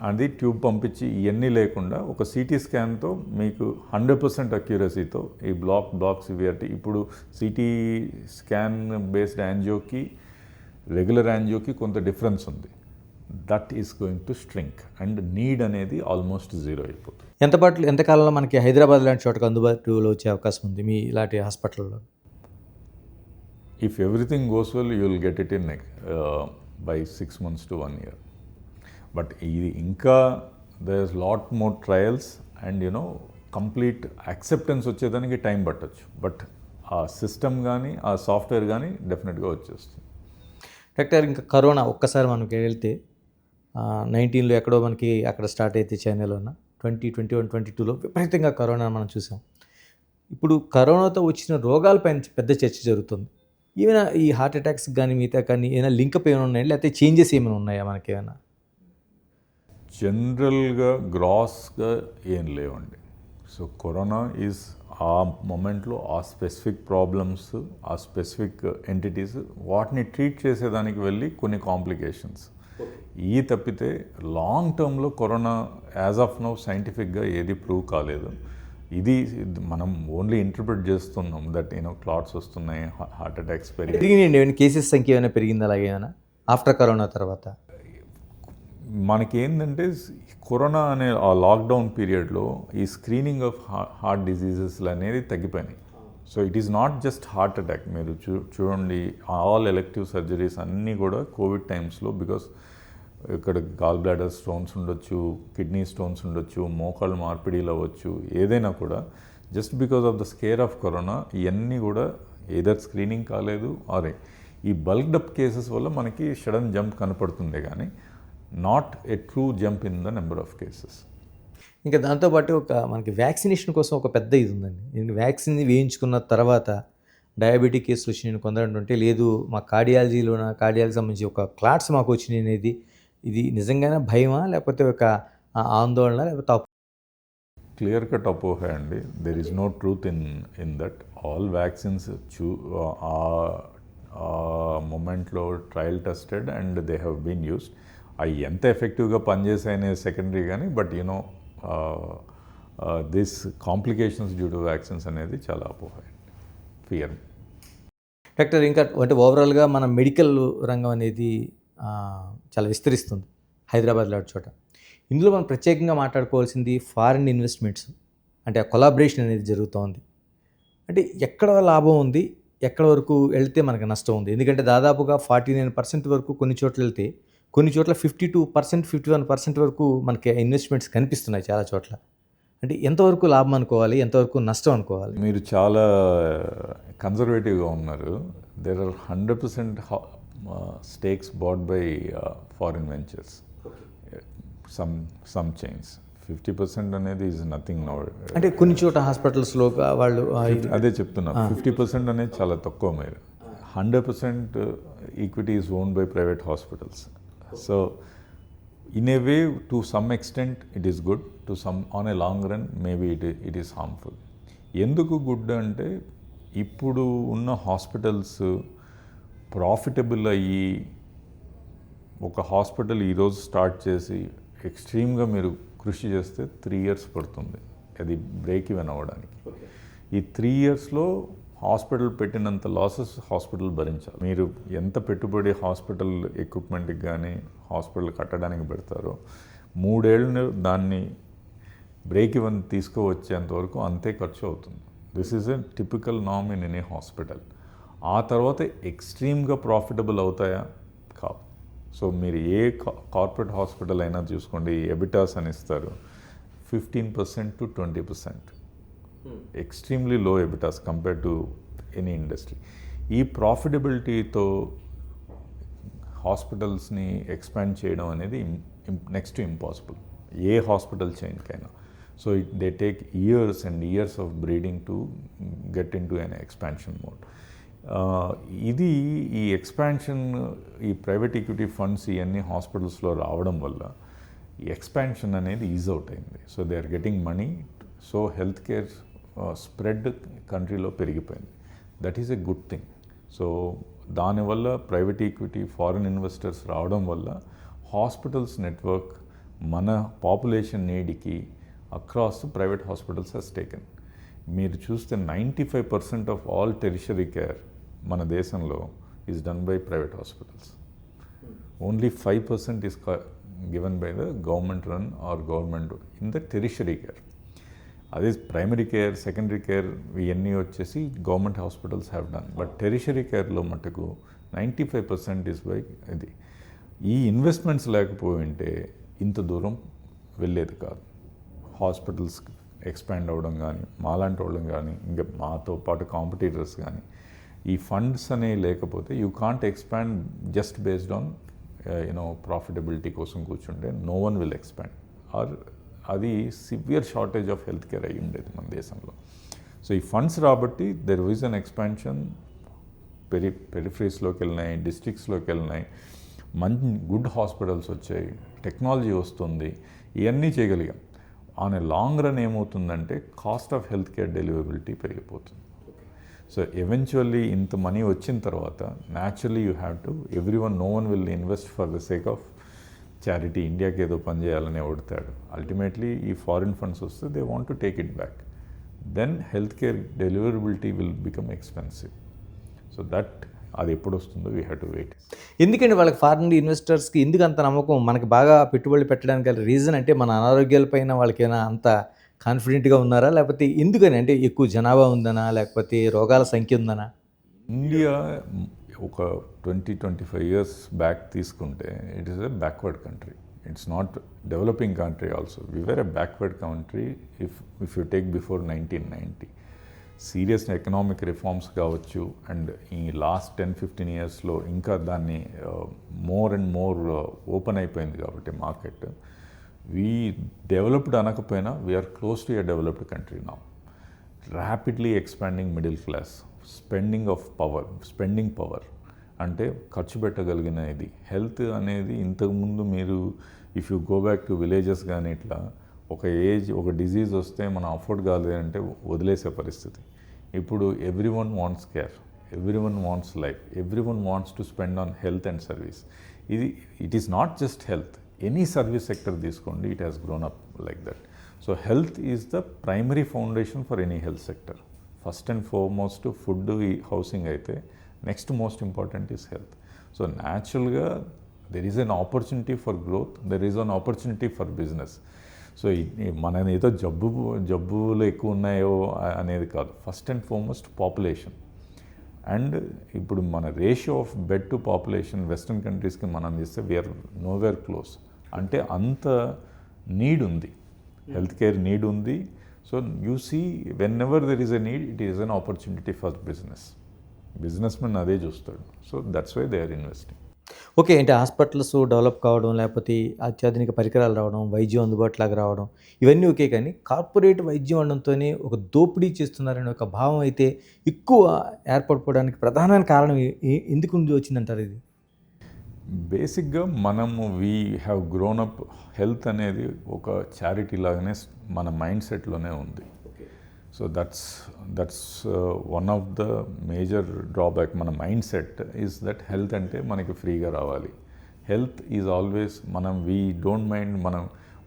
అది ట్యూబ్ పంపించి ఇవన్నీ లేకుండా ఒక సిటీ స్కాన్తో మీకు 100% అక్యురసీతో ఈ బ్లాక్ సివియరిటీ, ఇప్పుడు సిటీ స్కాన్ బేస్డ్ యాంజియోకి రెగ్యులర్ యాంజియోకి కొంత డిఫరెన్స్ ఉంది. That is going to స్ట్రింక్ and need అనేది ఆల్మోస్ట్ జీరో అయిపోతుంది. ఎంతకాలంలో మనకి హైదరాబాద్ లాంటి చోటకు అందుబాటులో వచ్చే అవకాశం ఉంది మీ ఇలాంటి హాస్పిటల్లో? If everything goes well, you will get it in by 6 months to 1 year. But ఇంకా there is lot more trials and complete acceptance వచ్చేదానికి టైం పట్టచ్చు. బట్ ఆ సిస్టమ్ కానీ ఆ సాఫ్ట్వేర్ కానీ డెఫినెట్గా వచ్చేస్తుంది. డాక్టర్, ఇంకా కరోనా ఒక్కసారి మనకి వెళ్తే 19లో ఎక్కడో మనకి అక్కడ స్టార్ట్ అయితే చైనాలోన 2021, 22లో విపరీతంగా కరోనా మనం చూసాం. ఇప్పుడు కరోనాతో వచ్చిన రోగాలపైన పెద్ద చర్చ జరుగుతుంది. ఏమైనా ఈ హార్ట్ అటాక్స్ కానీ మిగతా కానీ ఏమైనా లింకప్ ఏమైనా ఉన్నాయా, లేకపోతే చేంజెస్ ఏమైనా ఉన్నాయా మనకి ఏమైనా? జనరల్గా గ్రాస్గా ఏం లేవండి. సో కరోనా ఈజ్ ఆ మొమెంట్లో ఆ స్పెసిఫిక్ ప్రాబ్లమ్స్, ఆ స్పెసిఫిక్ ఎంటిటీస్ వాటిని ట్రీట్ చేసేదానికి వెళ్ళి కొన్ని కాంప్లికేషన్స్ ఈ తప్పితే లాంగ్ టర్మ్లో కరోనా యాజ్ ఆఫ్ నౌ సైంటిఫిక్గా ఏది ప్రూవ్ కాలేదు. ఇది మనం ఓన్లీ ఇంటర్ప్రిట్ చేస్తున్నాం దట్ క్లాట్స్ వస్తున్నాయి, హార్ట్ అటాక్స్ పెరిగినాయండి. కేసెస్ సంఖ్య ఏమైనా పెరిగింది అలాగే ఏమైనా ఆఫ్టర్ కరోనా తర్వాత? మనకేంటంటే కరోనా అనే ఆ లాక్డౌన్ పీరియడ్లో ఈ స్క్రీనింగ్ ఆఫ్ హార్ట్ డిజీజెస్లు అనేది తగ్గిపోయినాయి. So it is not just heart attack. మీరు చూడండి, ఆల్ ఎలెక్టివ్ సర్జరీస్ అన్నీ కూడా కోవిడ్ టైమ్స్లో, బికాస్ ఇక్కడ గాల్ బ్లాడర్ స్టోన్స్ ఉండొచ్చు, కిడ్నీ స్టోన్స్ ఉండొచ్చు, మోకాళ్ళు మార్పిడీలు అవ్వచ్చు, ఏదైనా కూడా just because of the scare of corona ఇవన్నీ కూడా ఏదర్ స్క్రీనింగ్ కాలేదు ఆరే ఈ బల్క్డ్ అప్ కేసెస్ వల్ల మనకి సడన్ జంప్ కనపడుతుందే కానీ not a true jump in the number of cases. ఇంకా దాంతోపాటు మనకి వ్యాక్సినేషన్ కోసం ఒక పెద్ద ఇది ఉందండి. నేను వ్యాక్సిన్ వేయించుకున్న తర్వాత డయాబెటిక్ కేసులు వచ్చినాయి కొందరు అంటుంటే, లేదు మా కార్డియాలజీ సంబంధించి ఒక క్లాట్స్ మాకు వచ్చినాయి అనేది, ఇది నిజంగానే భయమా లేకపోతే ఒక ఆందోళన లేకపోతే క్లియర్ కట్ అపోహ అండి. There is no truth in that. All vaccines ఆ మొమెంట్లో trial tested and they have been used. అవి ఎంత ఎఫెక్టివ్గా పనిచేసాయనే సెకండరీ కానీ, but this complications due to vaccines అనేది చాలా అపోహ, ఫియర్. డాక్టర్, ఇంకా అంటే ఓవరాల్గా మన మెడికల్ రంగం అనేది చాలా విస్తరిస్తుంది హైదరాబాద్ లాంటి చోట. ఇందులో మనం ప్రత్యేకంగా మాట్లాడుకోవాల్సింది ఫారిన్ ఇన్వెస్ట్మెంట్స్, అంటే ఆ కొలాబరేషన్ అనేది జరుగుతోంది. అంటే ఎక్కడ లాభం ఉంది, ఎక్కడ వరకు వెళ్తే మనకు నష్టం ఉంది? ఎందుకంటే దాదాపుగా 49% వరకు కొన్ని చోట్ల వెళ్తే, కొన్ని చోట్ల 52%, 51% వరకు మనకి ఇన్వెస్ట్మెంట్స్ కనిపిస్తున్నాయి చాలా చోట్ల. అంటే ఎంతవరకు లాభం అనుకోవాలి, ఎంతవరకు నష్టం అనుకోవాలి? మీరు చాలా కన్జర్వేటివ్గా ఉన్నారు. There are 100% stakes bought by foreign ventures. Some chains. 50% అనేది ఈజ్ నథింగ్ నౌ. అంటే కొన్ని చోట హాస్పిటల్స్లో వాళ్ళు అదే చెప్తున్నా, 50% అనేది చాలా తక్కువ. మీరు 100% equity is owned by private hospitals. So in a way to some extent it is good, to some on a long run maybe it is harmful. ఎందుకు గుడ్ అంటే, ఇప్పుడు ఉన్న హాస్పిటల్స్ ప్రాఫిటబుల్ అయ్యి, ఒక హాస్పిటల్ ఈరోజు స్టార్ట్ చేసి ఎక్స్ట్రీమ్గా మీరు కృషి చేస్తే 3 years పడుతుంది అది బ్రేక్ ఈవెన్ అవ్వడానికి. ఈ 3 yearsలో హాస్పిటల్ పెట్టినంత లాసెస్ హాస్పిటల్ భరించాలి. మీరు ఎంత పెట్టుబడి హాస్పిటల్ ఎక్విప్మెంట్కి కానీ హాస్పిటల్ కట్టడానికి పెడతారో, 3 ఏళ్ళు దాన్ని బ్రేక్ ఈవెన్ తీసుకువచ్చేంత వరకు అంతే ఖర్చు అవుతుంది. This is a typical norm in any hospital. ఆ తర్వాత ఎక్స్ట్రీమ్గా ప్రాఫిటబుల్ అవుతాయా? కావు. సో మీరు ఏ కార్పొరేట్ హాస్పిటల్ అయినా చూసుకోండి, ఎబిటాస్ అని ఇస్తారు 15% to 20%. Extremely low EBITDAs compare to any industry. ఈ ప్రాఫిటబిలిటీతో హాస్పిటల్స్ని ఎక్స్పాండ్ చేయడం అనేది నెక్స్ట్ టు ఇంపాసిబుల్ ఏ హాస్పిటల్ చైన్కైనా. So they take years and years of breeding to get in to an expansion mode. ఈ ఎక్స్పాన్షన్, ఈ ప్రైవేట్ ఈక్విటీ ఫండ్స్ ఇవన్నీ హాస్పిటల్స్లో రావడం వల్ల ఈ ఎక్స్పాన్షన్ అనేది ఈజ్ అవుట్ అయింది. So they are getting money. So health care spread కంట్రీలో పెరిగిపోయింది. That is a good thing. So దానివల్ల ప్రైవేట్ ఈక్విటీ, ఫారిన్ ఇన్వెస్టర్స్ రావడం వల్ల హాస్పిటల్స్ నెట్వర్క్ మన పాపులేషన్ నీడ్కి across private hospitals has taken. మీరు చూస్తే 95% ఆఫ్ ఆల్ టెరిషరీ కేర్ మన దేశంలో is done by private hospitals. Only 5% is given by the government run or government in the tertiary care. అదే primary care, secondary care ఇవన్నీ వచ్చేసి government hospitals have done. But tertiary కేర్లో మటుకు 95% is by ఇది. ఈ investments లేకపోయి ఉంటే ఇంత దూరం వెళ్ళేది కాదు. హాస్పిటల్స్ ఎక్స్పాండ్ అవ్వడం కానీ, మాలాంటి వాళ్ళం కానీ, ఇంకా మాతో పాటు కాంపిటీటర్స్ కానీ, ఈ ఫండ్స్ అనేవి లేకపోతే you can't expand just based on profitability కోసం కూర్చుంటే no one will expand. Or అది severe shortage of health care అయ్యి ఉండేది మన దేశంలో. సో ఈ ఫండ్స్ రాబట్టి దెర్ ఈజ్ అన్ ఎక్స్పాన్షన్. పెరిఫరీస్లోకి వెళ్ళినాయి, డిస్ట్రిక్ట్స్లోకి వెళ్ళినాయి, మంచి గుడ్ హాస్పిటల్స్ వచ్చాయి, టెక్నాలజీ వస్తుంది, ఇవన్నీ చేయగలిగాం. ఆన్ ఏ లాంగ్ రన్ ఏమవుతుందంటే cost of health care deliverability పెరిగిపోతుంది. సో ఎవెన్చువల్లీ ఇంత మనీ వచ్చిన తర్వాత naturally you have to no one will invest for the sake of charity. ఇండియాకి ఏదో పని చేయాలని ఓడతాడు. అల్టిమేట్లీ ఈ ఫారిన్ ఫండ్స్ వస్తే they want to take it back. Then health care deliverability will become expensive. So that అది ఎప్పుడు వస్తుందో వీ హ్యావ్ టు వెయిట్. ఎందుకంటే వాళ్ళకి ఫారిన్ ఇన్వెస్టర్స్కి ఎందుకు అంత నమ్మకం? మనకి బాగా పెట్టుబడులు పెట్టడానికి గల రీజన్ అంటే మన అనారోగ్యాలపైన వాళ్ళకైనా అంత కాన్ఫిడెంట్గా ఉన్నారా? లేకపోతే ఎందుకని? అంటే ఎక్కువ జనాభా ఉందనా, లేకపోతే రోగాల సంఖ్య ఉందనా? ఇండియా ఒక 20-25 years బ్యాక్ తీసుకుంటే it is a backward country. It's not developing country also. We were a backward country if you take before 1990. Serious economic reforms కావచ్చు, అండ్ ఈ లాస్ట్ 10-15 yearsలో ఇంకా దాన్ని మోర్ అండ్ మోర్ ఓపెన్ అయిపోయింది కాబట్టి market. We developed అనకపోయినా we are close to a developed country now. Rapidly expanding middle class, spending power అంటే ఖర్చు పెట్టగలిగిన ఇది. హెల్త్ అనేది ఇంతకుముందు మీరు if you go back to villages కానీ ఇట్లా ఒక డిజీజ్ వస్తే మనం అఫోర్డ్ కాలేదు అంటే వదిలేసే పరిస్థితి. ఇప్పుడు everyone wants care, everyone wants life, everyone wants to spend on health and service. It is not just health, any service sector తీసుకోండి, it has grown up like that. So health is the primary foundation for any health sector. First and foremost food, housing అయితే next most important is health. So న్యాచురల్గా there is an opportunity for growth, there is an opportunity for business. So మన ఏదో జబ్బులు ఎక్కువ ఉన్నాయో అనేది కాదు. First and foremost population. And ఇప్పుడు మన ratio of bed to population western కంట్రీస్కి మనం చేస్తే వీఆర్ నోవేర్ క్లోజ్. అంటే అంత నీడ్ ఉంది, హెల్త్ కేర్ నీడ్ ఉంది. So you see whenever there is a need, it is an opportunity for business men అదే చూస్తాడు. So that's why they are investing. Okay, అంటే హాస్పిటల్స్ డెవలప్ కావడం, లేకపోతే అత్యాధునిక పరికరాలు రావడం, వైద్యం అందుబాటులోకి రావడం, ఇవన్నీ ఓకే. కానీ కార్పొరేట్ వైద్యం అనడంతోనే ఒక దోపిడీ చేస్తున్నారనే ఒక భావం అయితే ఎక్కువ ఏర్పడిపోవడానికి ప్రధానమైన కారణం ఎందుకు వచ్చిందంటారు? ఇది బేసిక్గా మనము we have grown up, health అనేది ఒక చారిటీ లాగానే మన మైండ్ సెట్లోనే ఉంది. So that's one of the major drawback. మన mind set is that health అంటే మనకి ఫ్రీగా రావాలి. Health is always we don't mind. మనం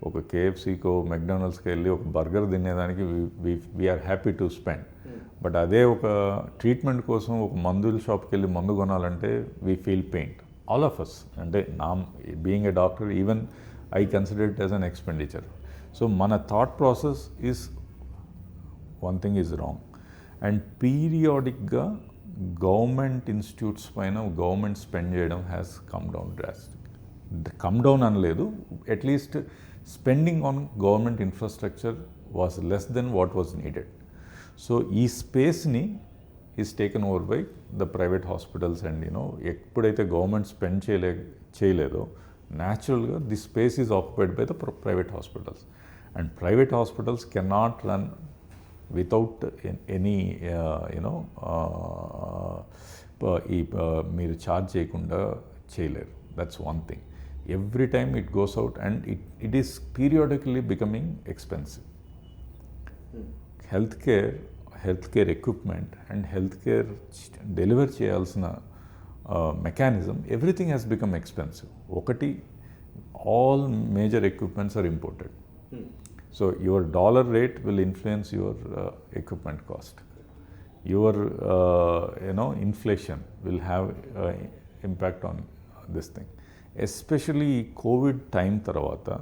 ఒక కేఎఫ్సీకో మెక్డానల్డ్స్కి వెళ్ళి ఒక బర్గర్ తినేదానికి we are happy to spend. But అదే ఒక ట్రీట్మెంట్ కోసం ఒక మందుల షాప్కి వెళ్ళి మందు కొనాలంటే we feel pain, all of us. అంటే being a doctor, even I consider it as an expenditure. So మన thought process is one thing is wrong. And పీరియాడిక్గా గవర్నమెంట్ ఇన్స్టిట్యూట్స్ పైన గవర్నమెంట్ స్పెండ్ చేయడం has come down drastic. Come down అనలేదు, at least spending on government infrastructure was less than what was needed. So ఈ స్పేస్ని is taken over by the private hospitals. And ఎప్పుడైతే government spend చేయలేదో న్యాచురల్గా the space is occupied by the private hospitals. And private hospitals cannot run without any మీరు charge చేయకుండా చేయలేరు. That's one thing. Every time it goes out and it is periodically becoming expensive. Health care equipment and health care deliver చేయాల్సిన mechanism, everything has become expensive. ఒకటి all major equipments are imported. So your dollar rate will influence your equipment cost. Your inflation will have impact on this thing. Especially COVID time tarvata,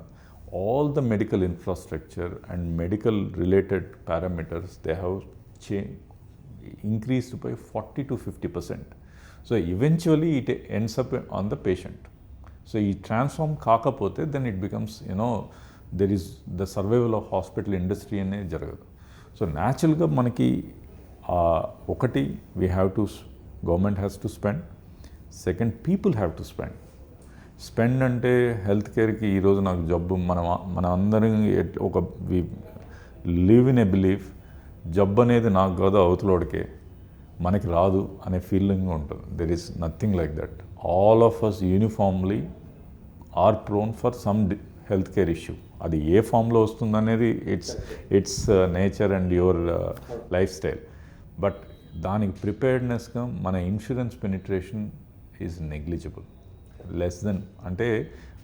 all the medical infrastructure and medical related parameters, they have increased by 40 to 50%. So eventually it ends up on the patient. So ఈ transform కాకపోతే then it becomes there is the survival of hospital industry అనేది జరగదు. So న్యాచురల్గా మనకి ఒకటి we have to government has to spend, second people have to spend అంటే health కేర్కి ఈరోజు నాకు జబ్బు మన అందరం ఒక we live in a belief జబ్బు అనేది నాకు కాదు అవతలోడికే మనకి రాదు అనే ఫీలింగ్ ఉంటుంది. There is nothing like that. All of us uniformly are prone for some health care issue. అది ఏ ఫామ్లో వస్తుందనేది it's nature and your lifestyle. But దానికి ప్రిపేర్డ్నెస్గా మన insurance penetration is negligible, less than. అంటే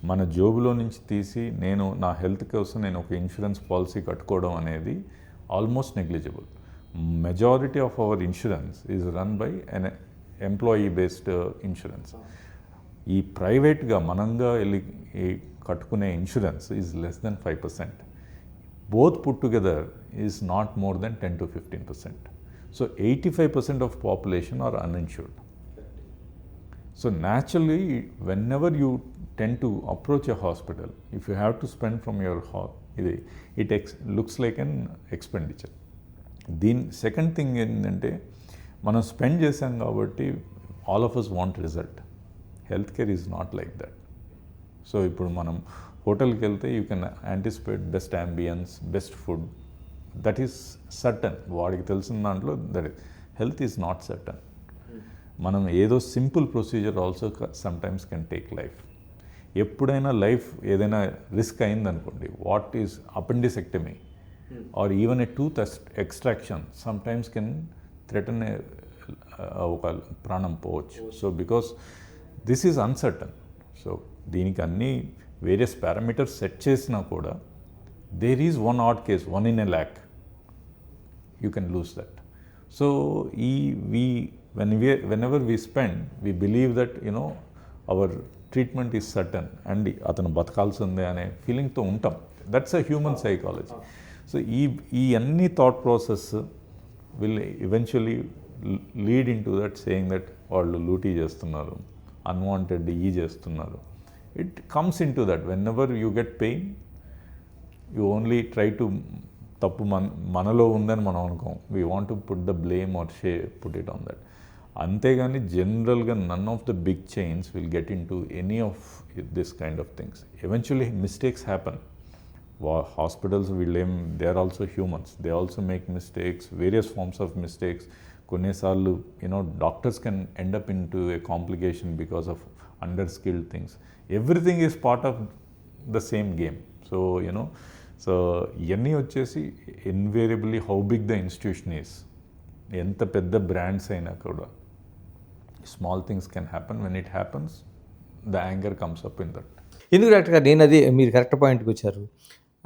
మన జోబులో నుంచి తీసి నేను నా హెల్త్ కోసం నేను ఒక ఇన్సూరెన్స్ పాలసీ కట్టుకోవడం అనేది almost negligible. Majority of our insurance is run by an employee based insurance. ఈ ప్రైవేట్గా మనంగా వెళ్ళి కట్టుకునే insurance is less than 5%. Both put together is not more than 10 to 15%. So 85% of population are uninsured. So naturally, whenever you tend to approach a hospital, if you have to spend from your it looks like an expenditure. Then second thing ఏంటంటే మనం spend చేసాం కాబట్టి all of us want result. Health care is not like that. So ఇప్పుడు మనం హోటల్కి వెళ్తే you can anticipate best ambience, best food, that is certain. వాడికి తెలిసిన దాంట్లో that health is not certain. మనం ఏదో simple procedure also sometimes can take life. ఎప్పుడైనా లైఫ్ ఏదైనా రిస్క్ అయిందనుకోండి, what is appendicectomy or even a tooth extraction sometimes can threaten ఒక ప్రాణం పోవచ్చు. So because this is uncertain. So దీనికి అన్ని వేరియస్ పారామీటర్స్ సెట్ చేసినా కూడా there is one odd case, 1 in a lakh, you can lose that. So whenever we spend, we believe that our treatment is certain and atanu batakalsinde ane feeling tho untam. That's a human psychology. So ee anni thought process will eventually lead into that, saying that vallu looti chestunnaru, unwanted ee chestunnaru. It comes into that. Whenever you get pain, you only try to తప్పు మనలో ఉందని మనం అనుకోం. We want to put the blame or put it on that. అంతేగాని జనరల్గా none of the big chains will get in to any of this kind of things. Eventually mistakes happen. Hospitals they are also humans, they also make mistakes, various forms of mistakes. కొన్నిసార్లు doctors can end up in to a complication because of under skilled things. Everything is part of the same game. So ఇవన్నీ వచ్చేసి invariably how big the institution is, ఎంత పెద్ద brands అయినా కూడా small things can happen. When it happens the anger comes up in that. ఎందుకు doctor గారు, నేను అది మీరు కరెక్ట్ పాయింట్కి వచ్చారు.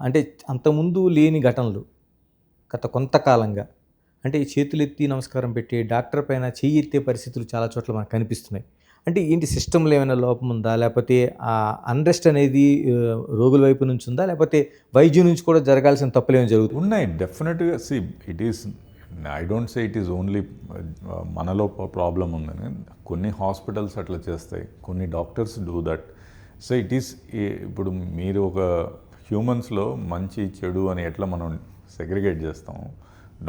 అంటే అంతకుముందు లేని ఘటనలు గత కొంతకాలంగా, అంటే చేతులు ఎత్తి నమస్కారం పెట్టి డాక్టర్ పైన చెయ్యి ఎత్తే పరిస్థితులు చాలా చోట్ల మనకు కనిపిస్తున్నాయి. అంటే ఏంటి, సిస్టంలో ఏమైనా లోపం ఉందా, లేకపోతే ఆ అన్రెస్ట్ అనేది రోగుల వైపు నుంచి ఉందా, లేకపోతే వైద్యం నుంచి కూడా జరగాల్సిన తప్పులు ఏమైనా జరుగుతుంది? ఉన్నాయి డెఫినెట్గా. It is, I don't say it is only మనలో ప్రాబ్లం ఉందని. కొన్ని హాస్పిటల్స్ అట్లా చేస్తాయి, కొన్ని doctors do that. So it is, ఇప్పుడు మీరు ఒక హ్యూమన్స్లో మంచి చెడు అని ఎట్లా మనం సెగ్రిగేట్ చేస్తాము,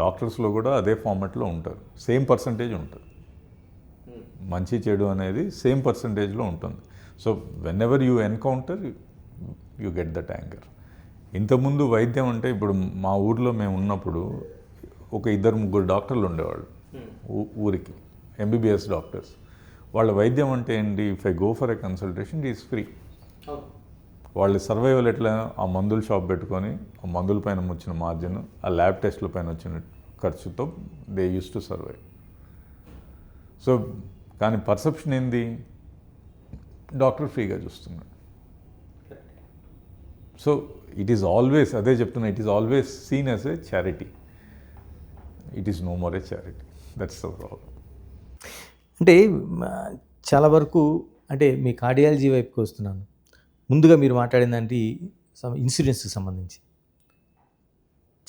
డాక్టర్స్లో కూడా అదే ఫార్మాట్లో ఉంటారు. సేమ్ పర్సంటేజ్ ఉంటుంది, మంచి చెడు అనేది సేమ్ పర్సంటేజ్లో ఉంటుంది. So when ever you encounter you get that anger. ఇంతకుముందు వైద్యం అంటే, ఇప్పుడు మా ఊర్లో మేము ఉన్నప్పుడు ఒక 2-3 డాక్టర్లు ఉండేవాళ్ళు ఊరికి, ఎంబీబీఎస్ డాక్టర్స్. వాళ్ళ వైద్యం అంటే ఏంటి, if I go for a consultation it is free. వాళ్ళ సర్వైవల్ ఎట్లా, ఆ మందుల షాప్ పెట్టుకొని ఆ మందుల పైన వచ్చిన మార్జిన్, ఆ ల్యాబ్ టెస్ట్ల పైన వచ్చిన ఖర్చుతో they use to survive. So కానీ పర్సెప్షన్ ఏంది, డాక్టర్ ఫ్రీగా చూస్తున్నాడు. సో ఇట్ ఈస్ ఆల్వేస్, అదే చెప్తున్నా, it is always seen as a charity. It is no more a charity. That's the problem. అంటే చాలా వరకు అంటే మీ కార్డియాలజీ వైపుకి వస్తున్నాను. ముందుగా మీరు మాట్లాడిందంటే ఇన్సూరెన్స్కి సంబంధించి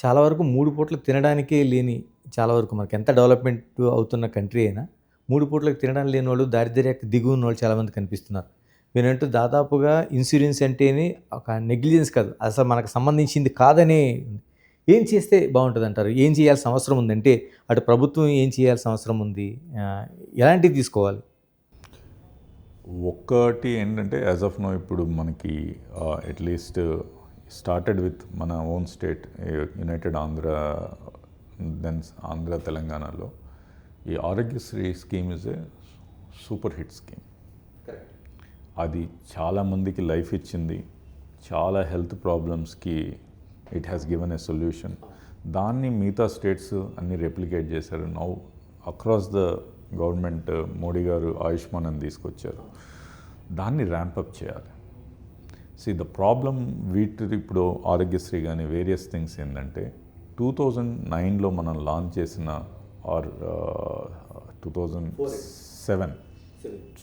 చాలా వరకు 3 పూటలు తినడానికే లేని, చాలా వరకు మనకి ఎంత డెవలప్మెంట్ అవుతున్న కంట్రీ అయినా 3 పూటలకు తినడం లేని వాళ్ళు, దారిద్ర్యకు దిగువ ఉన్న వాళ్ళు చాలామంది కనిపిస్తున్నారు. మీరంటూ దాదాపుగా ఇన్సూరెన్స్ అంటేనే ఒక నెగ్లిజెన్స్ కాదు, అసలు మనకు సంబంధించింది కాదనే. ఏం చేస్తే బాగుంటుంది అంటారు? ఏం చేయాల్సిన అవసరం ఉందంటే అటు ప్రభుత్వం ఏం చేయాల్సిన అవసరం ఉంది, ఎలాంటివి తీసుకోవాలి? ఒక్కటి ఏంటంటే యాజ్ ఆఫ్ నో ఇప్పుడు మనకి అట్లీస్ట్ స్టార్టెడ్ విత్ మన own state united Andhra, then Andhra తెలంగాణలో ఈ Aarogyasri scheme is a super hit scheme. అది చాలామందికి లైఫ్ ఇచ్చింది, చాలా హెల్త్ ప్రాబ్లమ్స్కి it has given a solution. దాన్ని మిగతా స్టేట్స్ అన్ని రెప్లికేట్ చేశారు. Now across the government Modi గారు ఆయుష్మాన్ అని తీసుకొచ్చారు. దాన్ని ర్యాంపప్ చేయాలి. ద ప్రాబ్లం ఇప్పుడు ఆరోగ్యశ్రీ కానీ వేరియస్ థింగ్స్ ఏంటంటే 2009లో మనం లాంచ్ చేసిన ఆర్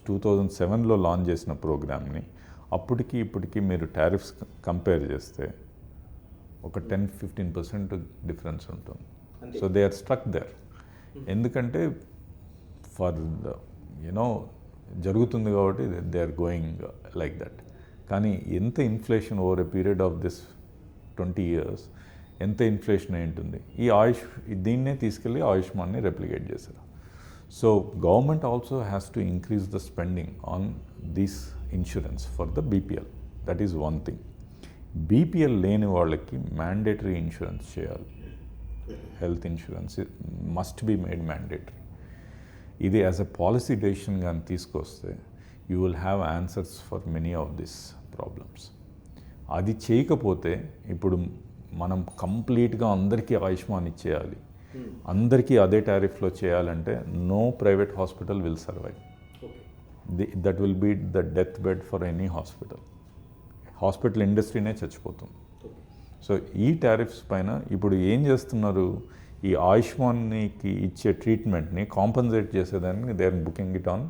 2007లో లాంచ్ చేసిన ప్రోగ్రామ్ని అప్పటికి ఇప్పటికి మీరు టారిఫ్స్ కంపేర్ చేస్తే ఒక 10-15% డిఫరెన్స్ ఉంటుంది. So they are struck there. ఎందుకంటే ఫర్ జరుగుతుంది కాబట్టి they are going like that. కానీ ఎంత inflation over a period of this 20 years ఎంత ఇన్ఫ్లేషన్ ఏంటుంది. దీన్నే తీసుకెళ్ళి ఆయుష్మాన్ని రెప్లికేట్ చేశారు. So government also has to increase the spending on this insurance for the BPL. That is one thing. BPL లేని వాళ్ళకి మ్యాండేటరీ ఇన్సూరెన్స్ చేయాలి. Health insurance must be made mandatory. ఇది యాజ్ ఎ పాలసీ డెసిషన్ కానీ తీసుకొస్తే you will have answers for many of this problems. అది చేయకపోతే ఇప్పుడు మనం కంప్లీట్గా అందరికీ ఆయుష్మాన్ ఇచ్చేయాలి, అందరికీ అదే టారిఫ్లో చేయాలంటే no private hospital will survive. That will be the death bed for any hospital. Hospital ఇండస్ట్రీనే చచ్చిపోతుంది. సో ఈ టారిఫ్స్ పైన ఇప్పుడు ఏం చేస్తున్నారు, ఈ ఆయుష్మాన్కి ఇచ్చే ట్రీట్మెంట్ని కాంపన్సేట్ చేసేదానికి they are booking it on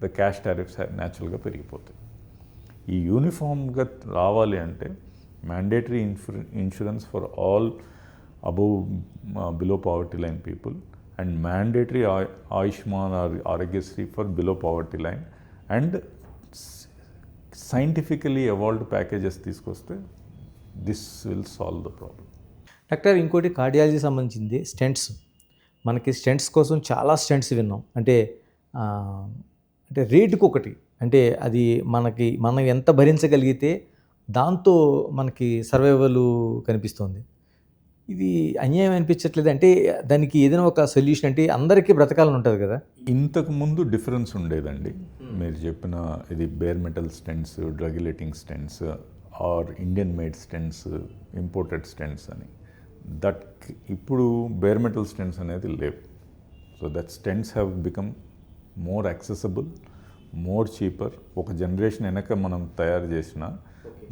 the cash tariffs న్యాచురల్గా పెరిగిపోతాయి. ఈ యూనిఫామ్గా రావాలి అంటే mandatory insurance for all above below poverty line people and mandatory Ayushman Aarogyasri for below poverty line and scientifically evolved packages తీసుకొస్తే this will solve the problem. Doctor, ఇంకోటి cardiology సంబంధించింది stents. మనకి స్టెంట్స్ కోసం చాలా స్టెంట్స్ విన్నాం. అంటే రేటుకు ఒకటి, అంటే అది మనం ఎంత భరించగలిగితే దాంతో మనకి సర్వైవల్ కనిపిస్తుంది. ఇది అన్యాయం అనిపించట్లేదు? అంటే దానికి ఏదైనా ఒక సొల్యూషన్, అంటే అందరికీ బ్రతకాలని ఉంటుంది కదా. ఇంతకు ముందు డిఫరెన్స్ ఉండేదండి. మీరు చెప్పిన ఇది bare metal stents, drug eluting stents or Indian made stents, imported stents అని. దట్ ఇప్పుడు బేర్ మెటల్ స్టెంట్స్ అనేది లేవు. So that stents have become more accessible, more cheaper. ఒక జనరేషన్ వెనక మనం తయారు చేసిన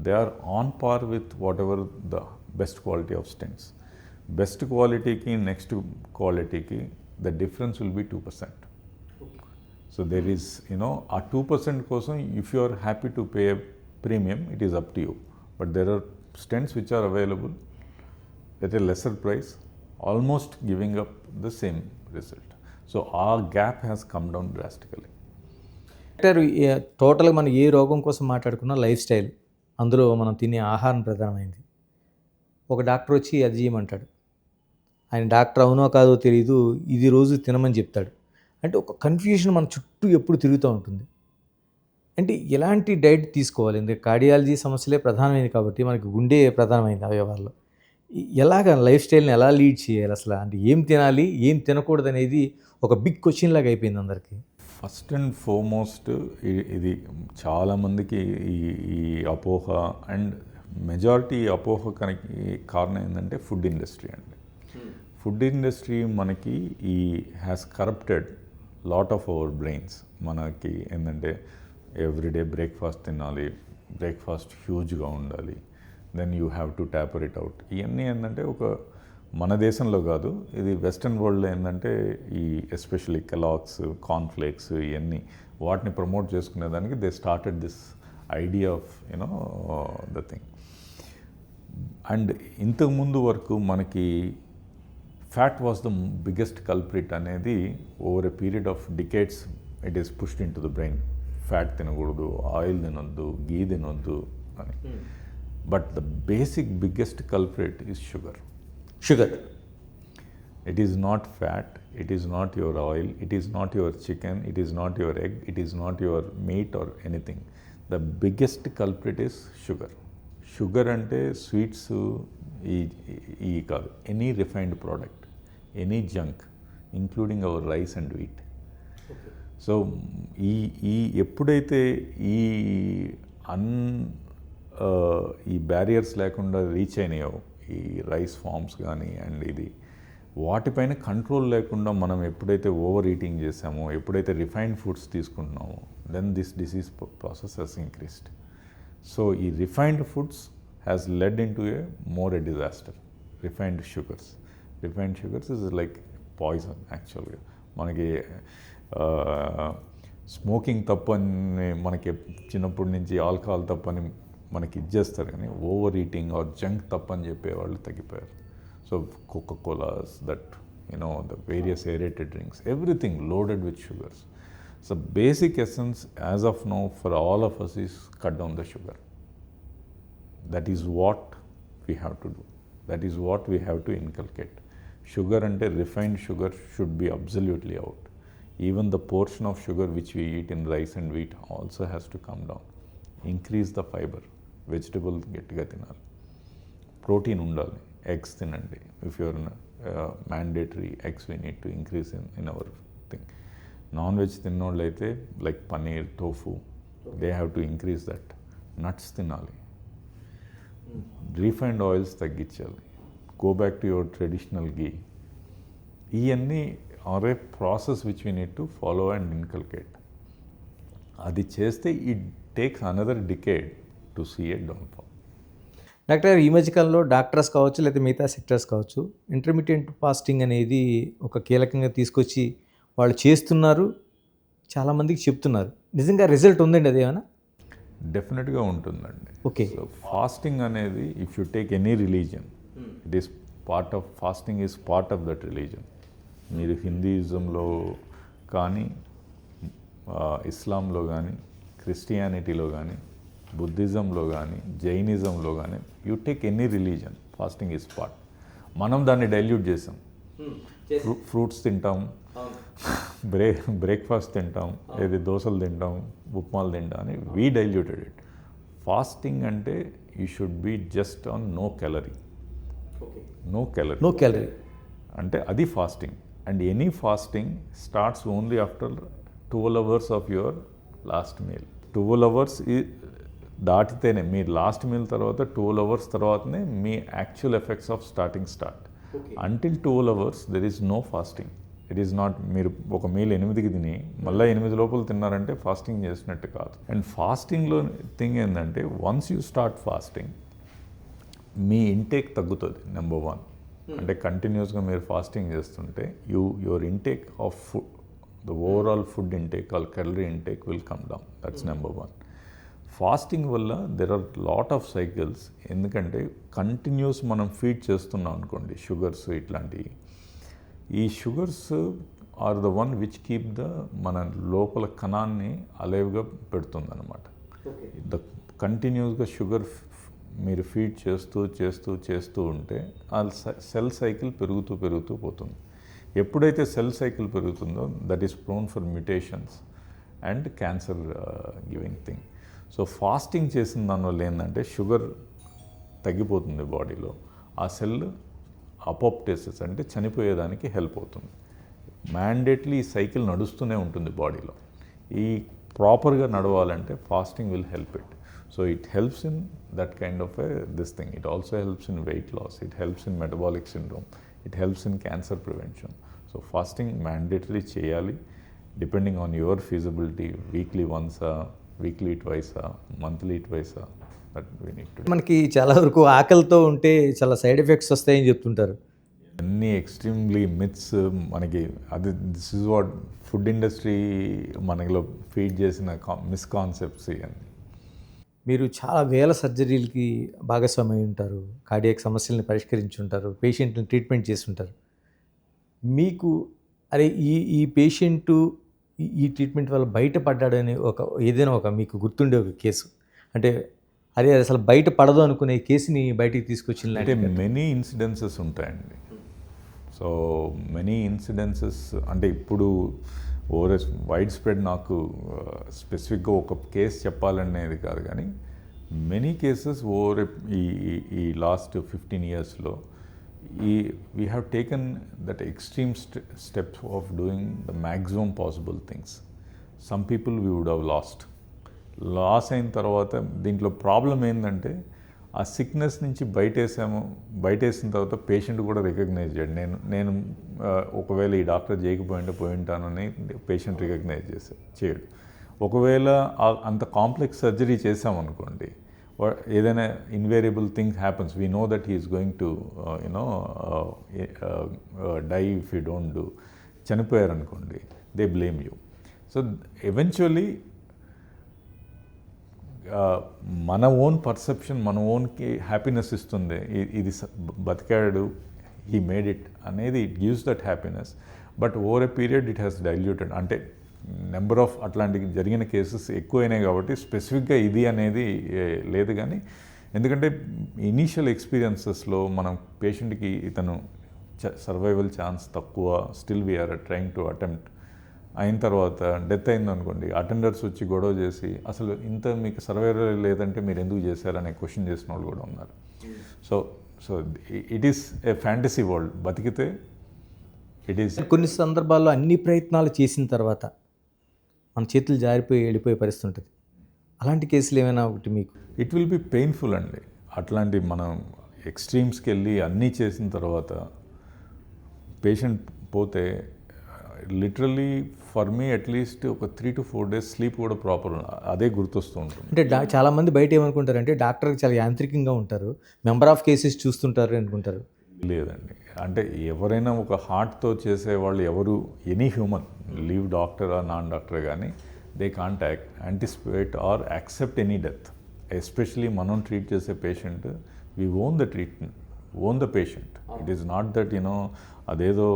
they are on par with whatever the best quality of stents. Best క్వాలిటీకి నెక్స్ట్ క్వాలిటీకి the difference will be 2%. So there is a 2% కోసం if you are happy to pay premium, it is up to you. But there are stents which are available at a lesser price, almost giving up the same result. So our gap has come down drastically. Doctor, టోటల్గా మనం ఏ రోగం కోసం మాట్లాడుకున్నా life style, అందులో మనం తినే ఆహారం ప్రధానమైంది. ఒక డాక్టర్ వచ్చి అది చేయమంటాడు, ఆయన డాక్టర్ అవునో కాదో తెలియదు, ఇది రోజు తినమని చెప్తాడు. అంటే ఒక కన్ఫ్యూజన్ మన చుట్టూ ఎప్పుడు తిరుగుతూ ఉంటుంది. అంటే ఎలాంటి డైట్ తీసుకోవాలి? ఎందుకంటే కార్డియాలజీ సమస్యలే ప్రధానమైనది కాబట్టి మనకి గుండె ప్రధానమైంది అవయవాల్లో. ఎలాగ లైఫ్ స్టైల్ని ఎలా లీడ్ చేయాలి అసలు? అంటే ఏం తినాలి, ఏం తినకూడదు అనేది ఒక బిగ్ క్వశ్చన్ లాగా అయిపోయింది అందరికీ. ఫస్ట్ అండ్ ఫార్మోస్ట్ ఇది చాలామందికి ఈ అపోహ, అండ్ మెజారిటీ అపోహ కారణం ఏంటంటే ఫుడ్ ఇండస్ట్రీ అండి. ఫుడ్ ఇండస్ట్రీ మనకి has corrupted lot of our brains. మనకి ఏంటంటే ఎవ్రీడే బ్రేక్ఫాస్ట్ తినాలి, బ్రేక్ఫాస్ట్ హ్యూజ్గా ఉండాలి, then you have to taper it out. ఇవన్నీ ఏంటంటే ఒక మన దేశంలో కాదు, ఇది వెస్ట్రన్ వరల్డ్లో ఏంటంటే ఈ ఎస్పెషల్లీ కెలాగ్స్, కార్న్ఫ్లేక్స్ ఇవన్నీ వాటిని ప్రమోట్ చేసుకునేదానికి they started this idea of you know the thing. And ఇంతకుముందు వరకు మనకి fat was the biggest culprit అనేది over a period of decades it is pushed into the brain. Fat తినకూడదు, oil తినొద్దు, గీ తినొద్దు అని. But the basic biggest culprit is sugar. Sugar. It is not fat, it is not your oil, it is not your chicken, it is not your egg, it is not your meat or anything. The biggest culprit is sugar. Sugar ante sweets ఈ కాదు, any refined product, any junk including our rice and wheat. So ఈ ఎప్పుడైతే ఈ ఈ barriers లేకుండా reach అయినాయో ఈ rice forms కానీ and ఇది వాటిపైన కంట్రోల్ లేకుండా మనం ఎప్పుడైతే ఓవర్ ఈటింగ్ చేసామో, ఎప్పుడైతే రిఫైన్డ్ ఫుడ్స్ తీసుకుంటున్నామో, then this disease process has increased. So ఈ refined foods has led in to a more a disaster. Refined sugars is like poison యాక్చువల్గా. మనకి స్మోకింగ్ తప్పని మనకి చిన్నప్పటి నుంచి ఆల్కహాల్ తప్పని మనకి ఇచ్చేస్తారు, కానీ ఓవర్ ఈటింగ్ ఆర్ జంక్ తప్పని చెప్పేవాళ్ళు తగ్గిపోయారు. So Coca-Colas, that the various aerated drinks, everything loaded with sugars. So basic essence as of now for all of us is cut down the sugar. That is what we have to do. That is what we have to inculcate. Sugar and refined sugar should be absolutely out. Even the portion of sugar which we eat in rice and wheat also has to come down. Increase the fiber. Vegetable gettiga tinali. Protein undali. Eggs తినండి. If you're mandatory eggs we need to increase in our thing. Non-veg తిన్నోళ్ళు అయితే like paneer, tofu, they have to increase that. Nuts తినాలి. Refined oils తగ్గించాలి. Go back to your traditional ghee. ఇవన్నీ are a process which we need to follow and inculcate. అది చేస్తే it takes another decade to see a downfall. Doctor గారు, ఈ మధ్యకాలంలో doctors కావచ్చు లేదా మిగతా సెక్టర్స్ కావచ్చు ఇంటర్మీడియట్ ఫాస్టింగ్ అనేది ఒక కీలకంగా తీసుకొచ్చి వాళ్ళు చేస్తున్నారు, చాలామందికి చెప్తున్నారు. నిజంగా రిజల్ట్ ఉందండి అది ఏమైనా? డెఫినెట్గా ఉంటుందండి. ఓకే. సో ఫాస్టింగ్ అనేది if you take any religion, it is part of fasting is part of that religion. మీరు హిందూయిజంలో కానీ, ఇస్లాంలో కానీ, క్రిస్టియానిటీలో కానీ, బుద్ధిజంలో కానీ, జైనిజంలో కానీ, you take any religion, fasting is part. మనం దాన్ని డైల్యూట్ చేసాం. ఫ్రూట్స్ తింటాం, బ్రేక్ఫాస్ట్ తింటాం, ఏది దోశలు తింటాం, ఉప్మాలు తింటాం అని వీ డైల్యూటెడ్ ఇట్. ఫాస్టింగ్ అంటే you should be just on no calorie. No calorie అంటే అది fasting. And any fasting starts only after 12 hours of your last meal. 12 hours దాటితేనే మీ లాస్ట్ మీల్ తర్వాత 12 hours తర్వాతనే మీ actual effects of start. Until 12 hours there is no fasting. It is not మీరు ఒక meal 8కి తిని మళ్ళీ 8 లోపల తిన్నారంటే ఫాస్టింగ్ చేసినట్టు కాదు. అండ్ ఫాస్టింగ్లో థింగ్ ఏంటంటే వన్స్ యూ స్టార్ట్ ఫాస్టింగ్ మీ ఇంటేక్ తగ్గుతుంది. నెంబర్ 1 అంటే కంటిన్యూస్గా మీరు ఫాస్టింగ్ చేస్తుంటే your intake of food, the overall food intake or calorie intake will come down. That's number 1. Fasting వల్ల there are lot of cycles. ఎందుకంటే కంటిన్యూస్ మనం ఫీడ్ చేస్తున్నాం అనుకోండి షుగర్స్ ఇట్లాంటివి, ఈ sugars are the one which keep మన లోపల కణాన్ని అలైవ్గా పెడుతుంది అనమాట. ద కంటిన్యూస్గా షుగర్ మీరు ఫీడ్ చేస్తూ ఉంటే ఆ సెల్ సైకిల్ పెరుగుతూ పోతుంది. ఎప్పుడైతే సెల్ సైకిల్ పెరుగుతుందో that is prone for mutations and cancer giving thing. So fasting చేసిన దానివల్ల ఏంటంటే షుగర్ తగ్గిపోతుంది బాడీలో, ఆ సెల్ అపోప్టోసిస్ అంటే చనిపోయేదానికి హెల్ప్ అవుతుంది. మ్యాండేట్లీ ఈ సైకిల్ నడుస్తూనే ఉంటుంది బాడీలో. ఈ ప్రాపర్గా నడవాలంటే fasting will help it. So it helps in that kind of this thing. It also helps in weight loss, it helps in metabolic syndrome, it helps in cancer prevention. So fasting mandatory చేయాలి. Depending on your feasibility, weekly once a, weekly twice a, monthly twice a, that we need to. మనకి చాలా వరకు ఆకలితో ఉంటే చాలా side effects వస్తాయని చెప్తుంటారు. అన్ని ఎక్స్ట్రీమ్లీ మిత్స్ మనకి అది this is what food industry మనలో ఫీడ్ చేసిన మిస్కాన్సెప్ట్స్ ఇవన్నీ. మీరు చాలా వేల సర్జరీలకి భాగస్వామి అయి ఉంటారు, కార్డియాక్ సమస్యల్ని పరిష్కరించి ఉంటారు, పేషెంట్ని ట్రీట్మెంట్ చేసి ఉంటారు. మీకు అరే ఈ పేషెంటు ఈ ట్రీట్మెంట్ వల్ల బయటపడ్డాడని ఏదైనా మీకు గుర్తుండే ఒక కేసు, అంటే అరే అసలు బయట పడదు అనుకునే కేసుని బయటికి తీసుకొచ్చిన అంటే మెనీ ఇన్సిడెన్సెస్ ఉంటాయండి. సో మెనీ ఇన్సిడెన్సెస్ అంటే ఇప్పుడు వైడ్ స్ప్రెడ్ నాకు స్పెసిఫిక్గా ఒక కేసు చెప్పాలనేది కాదు, కానీ మెనీ కేసెస్ ఈ లాస్ట్ 15 yearsలో we have taken that extreme steps of doing the maximum possible things. Some people we would have loss అయిన తర్వాత దీంట్లో ప్రాబ్లం ఏంటంటే ఆ సిక్నెస్ నుంచి బయటేసిన తర్వాత పేషెంట్ కూడా రికగ్నైజ్ చేయడు. నేను ఒకవేళ ఈ డాక్టర్ పోయి ఉంటానని పేషెంట్ రికగ్నైజ్ చేయడు. ఒకవేళ అంత కాంప్లెక్స్ సర్జరీ చేసామనుకోండి, ఏదైనా invariable thing happens, we know that he is going to die if you don't do, చనిపోయారనుకోండి, they blame you. So eventually మన ఓన్ పర్సెప్షన్ మన ఓన్కి హ్యాపీనెస్ ఇస్తుంది. ఇది బతికాడు, హీ మేడ్ ఇట్ అనేది, it gives that happiness. But over a period it has diluted. అంటే number of అట్లాంటి జరిగిన కేసెస్ ఎక్కువైనాయి కాబట్టి స్పెసిఫిక్గా ఇది అనేది లేదు. కానీ ఎందుకంటే ఇనీషియల్ ఎక్స్పీరియన్సెస్లో మనం పేషెంట్కి ఇతను సర్వైవల్ ఛాన్స్ తక్కువ, still we're trying to attempt అయిన తర్వాత డెత్ అయిందనుకోండి, అటెండర్స్ వచ్చి గొడవ చేసి అసలు ఇంత మీకు సర్వైవల్ లేదంటే మీరు ఎందుకు చేశారనే క్వశ్చన్ చేసిన వాళ్ళు కూడా ఉన్నారు. So it is A fantasy world. బతికితే ఇట్ ఈస్. కొన్ని సందర్భాల్లో అన్ని ప్రయత్నాలు చేసిన తర్వాత మన చేతులు జారిపోయి వెళ్ళిపోయే పరిస్థితి ఉంటుంది. అలాంటి కేసులు ఏమైనా ఒకటి మీకు? ఇట్ విల్ బి పెయిన్ఫుల్ అండి. అట్లాంటి మనం ఎక్స్ట్రీమ్స్కి వెళ్ళి అన్నీ చేసిన తర్వాత పేషెంట్ పోతే లిటరలీ ఫర్ మీ అట్లీస్ట్ ఒక 3 to 4 days స్లీప్ కూడా ప్రాపర్ అదే గుర్తొస్తూ ఉంటుంది. అంటే చాలామంది బయట ఏమనుకుంటారంటే డాక్టర్కి చాలా యాంత్రికంగా ఉంటారు, మెంబర్ ఆఫ్ కేసెస్ చూస్తుంటారు అనుకుంటారు. లేదండి, అంటే ఎవరైనా ఒక హార్ట్తో చేసేవాళ్ళు ఎవరు, any human, leave doctor or non doctor కానీ, they can't anticipate or accept any death. Especially మనం ట్రీట్ చేసే patient, we own the treatment, own the patient. It is not that అదేదో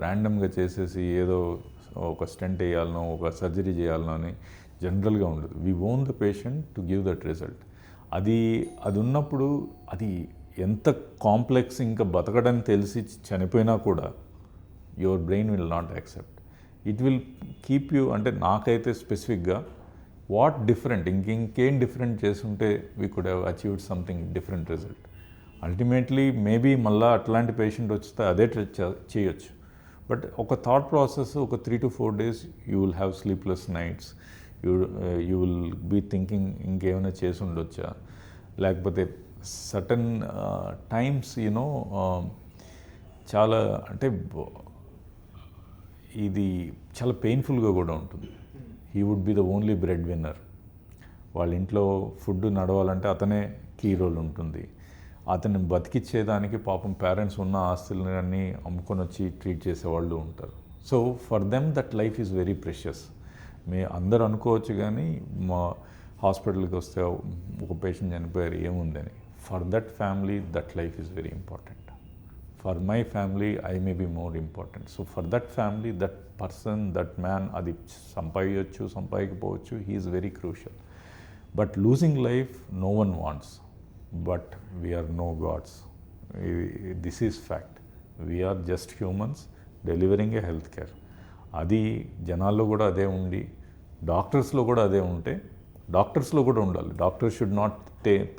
ర్యాండమ్గా చేసేసి ఏదో ఒక స్టెంట్ వేయాలనో ఒక సర్జరీ చేయాలనో అని జనరల్గా ఉండదు. We own the patient to give that result. అది ఉన్నప్పుడు అది ఎంత కాంప్లెక్స్, ఇంకా బతకడం తెలిసి చనిపోయినా కూడా your brain will not accept. It will keep you. అంటే నాకైతే స్పెసిఫిక్గా వాట్ డిఫరెంట్, ఇంకేం డిఫరెంట్ చేస్తుంటే we could have achieved something different result. Ultimately maybe మళ్ళీ అట్లాంటి పేషెంట్ వస్తే అదే చేయొచ్చు. బట్ ఒక థాట్ ప్రాసెస్, ఒక 3 to 4 days you will have sleepless nights. You will be thinking ఇంకేమైనా చేసి ఉండొచ్చా, లేకపోతే సర్టన్ టైమ్స్ చాలా అంటే ఇది చాలా పెయిన్ఫుల్గా కూడా ఉంటుంది. He would be the only breadwinner. వాళ్ళ ఇంట్లో ఫుడ్ నడవాలంటే అతనే కీ రోల్ ఉంటుంది. అతన్ని బతికిచ్చేదానికి పాపం పేరెంట్స్ ఉన్న ఆస్తులన్నీ అమ్ముకొని వచ్చి ట్రీట్ చేసేవాళ్ళు ఉంటారు. So for them that life is very precious. అందరూ అనుకోవచ్చు కానీ మా హాస్పిటల్కి వస్తే ఒక పేషెంట్ చనిపోయారు ఏముందని. For that family that life is very important. For my family I may be more important. So for that family that person, that man, అది సంపాదించవచ్చు సంపాదించకపోవచ్చు, he is very crucial. But losing life no one wants. But we are no gods. This is fact. We are just humans delivering a health care. అది జనాల్లో కూడా అదే ఉండి, డాక్టర్స్లో కూడా అదే ఉంటే, డాక్టర్స్లో కూడా ఉండాలి. Doctors should not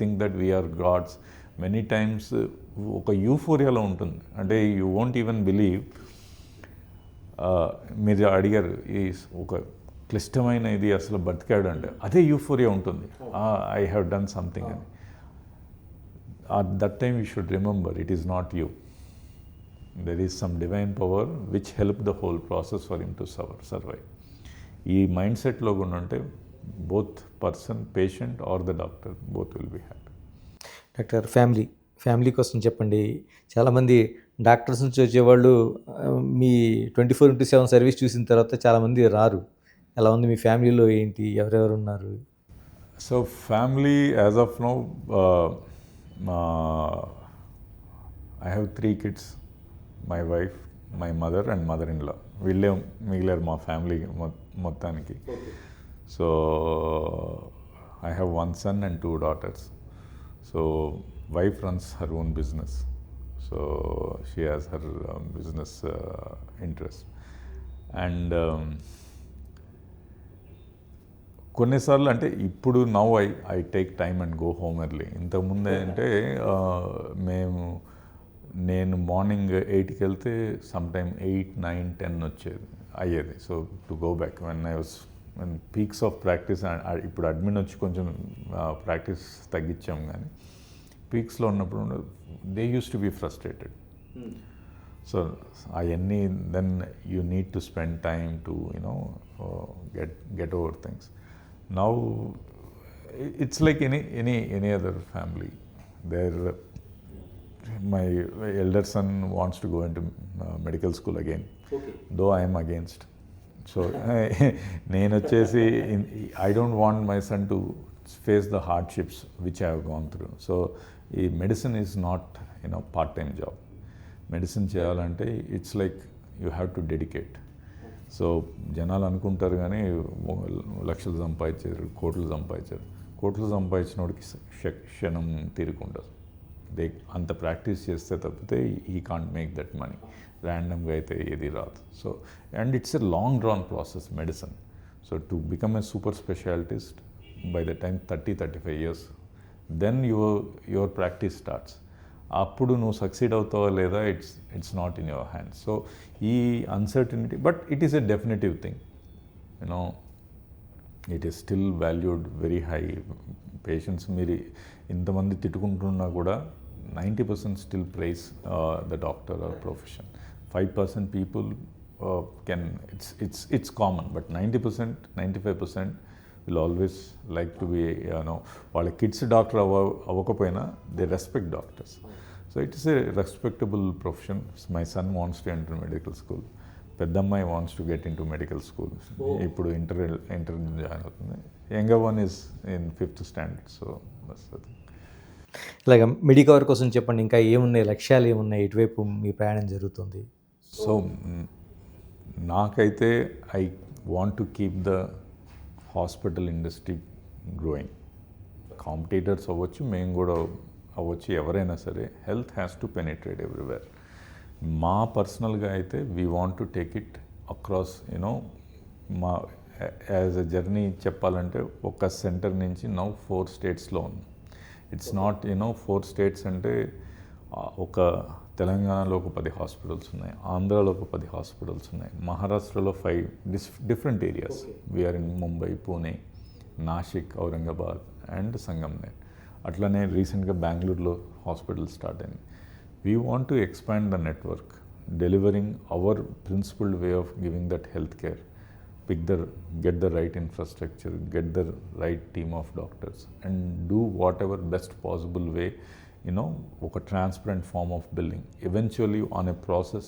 think that we're gods. Many times ఒక యూఫోరియాలో ఉంటుంది. అంటే యూ వోంట్ ఈవెన్ బిలీవ్. మీరు అడిగారు ఈ ఒక క్లిష్టమైన ఇది అసలు బతికాడు అంటే, అదే యూఫోరియా ఉంటుంది. ఐ హ్యావ్ డన్ సంథింగ్ అని. At that time you should remember it is not you. There is some divine power which helped the whole process for him to survive. ఈ మైండ్ సెట్లో కూడా ఉంటే both person, patient or the doctor, both will be happy. Doctor family కోసం చెప్పండి. చాలామంది doctors నుంచి వచ్చేవాళ్ళు మీ 24/7 service చూసిన తర్వాత చాలామంది రారు. ఎలా ఉంది మీ ఫ్యామిలీలో ఏంటి, ఎవరెవరు ఉన్నారు? So family, as of now, I have 3 kids, my wife, my mother and mother-in-law. వీళ్ళే మిగిలారు మా ఫ్యామిలీ మొత్తానికి. So I have 1 son and 2 daughters. So wife runs her own business. So she has her business interest. And కొన్నిసార్లు అంటే ఇప్పుడు now I take time and go home early. ఇంతకుముందు అంటే నేను morning 8కి వెళ్తే సమ్ టైమ్ 8, 9, 10 అయ్యేది. So to go back when peaks of practice. ఇప్పుడు admin వచ్చి కొంచెం ప్రాక్టీస్ తగ్గించాం, కానీ పీక్స్లో ఉన్నప్పుడు they use to be frustrated. So అవన్నీ then you need to spend time to get over things. Now it's like any other family. My elder son wants to go into medical school again, though I am against. So నేను వచ్చేసి I don't want my son to face the hardships which I have gone through. So medicine is not part-time job. Medicine చేయాలంటే it's like you have to dedicate. So జనాలు అనుకుంటారు కానీ లక్షలు సంపాదించారు, కోట్లు సంపాదించినోడికి క్షణం తీరుకుంటుంది. అంత ప్రాక్టీస్ చేస్తే తప్పితే ఈ కాంట్ మేక్ దట్ మనీ. ర్యాండమ్గా అయితే ఏది రాదు. So and it's a long drawn process medicine. So to become a super specialitist by the time 30-35 years, then your practice starts. అప్పుడు నువ్వు సక్సీడ్ అవుతావా లేదా, it's not in your hands. So ఈ uncertainty, but it is a definitive thing. It is still valued very high. Patients మీరు ఇంతమంది తిట్టుకుంటున్నా కూడా 90% still prize the doctor or profession. 5% people can, it's common, but 90%, 95% will always like to be, వాళ్ళ kids doctor అవ్వకపోయినా they respect doctors. So it is a respectable profession. My son wants to enter medical school. పెద్దమ్మాయి wants to get in to medical school. ఇప్పుడు inter join అవుతుంది. Younger one is in 5th standard. So ఇలాగ Medicover కోసం చెప్పండి, ఇంకా ఏమున్నాయి, లక్ష్యాలు ఏమున్నాయి, ఎటువైపు మీ ప్రయాణం జరుగుతుంది? సో నాకైతే I want to keep the hospital industry growing. Competitors అవ్వచ్చు, మేము కూడా అవ్వచ్చు, ఎవరైనా సరే health has to penetrate everywhere. మా పర్సనల్గా అయితే we want to take it across మా యాజ్ ఎ జర్నీ చెప్పాలంటే ఒక సెంటర్ నుంచి నౌ 4 states-లో ఉన్నాం. ఇట్స్ నాట్ 4 states అంటే ఒక తెలంగాణలో ఒక 10 హాస్పిటల్స్ ఉన్నాయి, ఆంధ్రాలో ఒక 10 హాస్పిటల్స్ ఉన్నాయి, మహారాష్ట్రలో 5 different areas. We are in Mumbai, Pune, Nashik, Aurangabad and Sangamner. అట్లనే రీసెంట్గా బెంగళూరులో హాస్పిటల్ స్టార్ట్ అయింది. We want to expand the network, delivering our principled way of giving that health care. get the right infrastructure, get the right team of doctors, and do whatever best possible way, a transparent form of billing. Eventually on a process,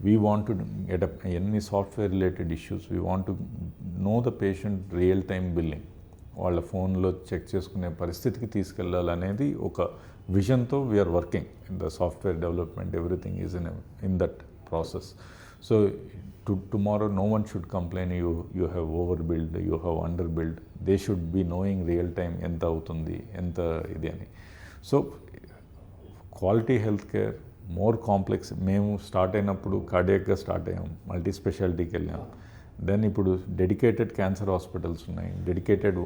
we want to get any software related issues, we want to know the patient real time billing. వాళ్ళ ఫోన్లో check చేసుకునే పరిస్థితికి తీసుకెళ్ళాలనేది ఒక విజన్తో we are working. The software development, everything is in that process. So tomorrow no one should complain you have overbilled, you have underbilled. They should be knowing real time ఎంత అవుతుంది, ఎంత ఇది అని. So quality health care more complex. మేము start అయినప్పుడు కార్డియాక్గా start అయ్యాం, multi స్పెషాలిటీకి వెళ్ళాం. Then ఇప్పుడు డెడికేటెడ్ క్యాన్సర్ హాస్పిటల్స్ ఉన్నాయి, dedicated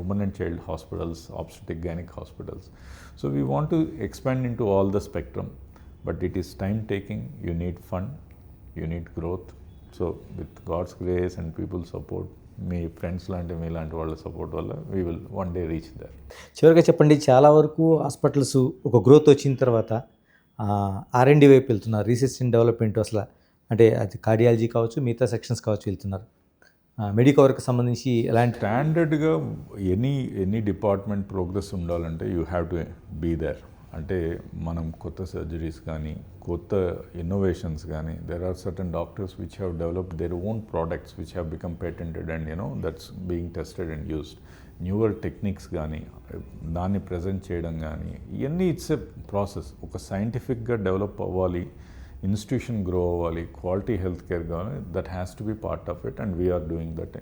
women and child hospitals, obstetric gynaec hospitals. So we want to expand in to all the spectrum, but it is time taking. You need fund, you need growth. So with God's grace and people's support, మీ friends లాంటి మీలాంటి వాళ్ళ support వల్ల we will one day reach there. చివరిగా చెప్పండి, చాలా వరకు hospitals ఒక గ్రోత్ వచ్చిన తర్వాత R&D వైపు వెళ్తున్నారు, రీసెర్చ్ అండ్ డెవలప్మెంట్. అసలు అంటే అది కార్డియాలజీ కావచ్చు, మిగతా సెక్షన్స్ కావచ్చు వెళ్తున్నారు. మెడికవర్కి సంబంధించి ఎలాంటి స్టాండర్డ్గా ఎనీ డిపార్ట్మెంట్ ప్రోగ్రెస్ ఉండాలంటే you have to be there. అంటే మనం కొత్త సర్జరీస్ కానీ కొత్త ఇన్నోవేషన్స్ కానీ there are certain doctors which have developed their own products which have become patented and that's being tested and used. Newer techniques కానీ దాన్ని present చేయడం కానీ ఇవన్నీ ఇట్స్ ఎ ప్రాసెస్. ఒక సైంటిఫిక్గా డెవలప్ అవ్వాలి, ఇన్స్టిట్యూషన్ గ్రో అవ్వాలి, క్వాలిటీ హెల్త్ కేర్ కావాలి, that has to be part of it and we're doing that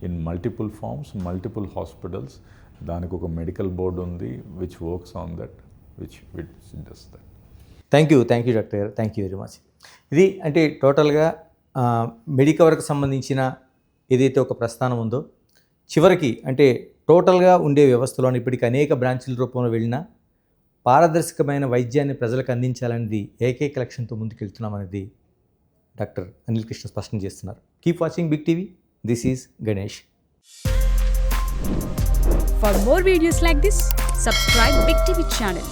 in multiple forms, multiple hospitals. దానికి ఒక మెడికల్ బోర్డు ఉంది which works on that, which does that. Thank you doctor గారు, thank you very much. ఇది అంటే టోటల్గా మెడికవర్కి సంబంధించిన ఏదైతే ఒక ప్రస్థానం ఉందో చివరికి అంటే టోటల్గా ఉండే వ్యవస్థలోని ఇప్పటికీ అనేక బ్రాంచుల రూపంలో వెళ్ళినా పారదర్శకమైన వైద్యాన్ని ప్రజలకు అందించాలనేది ఏకైక లక్ష్యంతో ముందుకెళ్తున్నామనేది డాక్టర్ అనిల్ కృష్ణ స్పష్టం చేస్తున్నారు. Keep watching Big TV. This is Ganesh. For more videos like this, subscribe Big TV channel.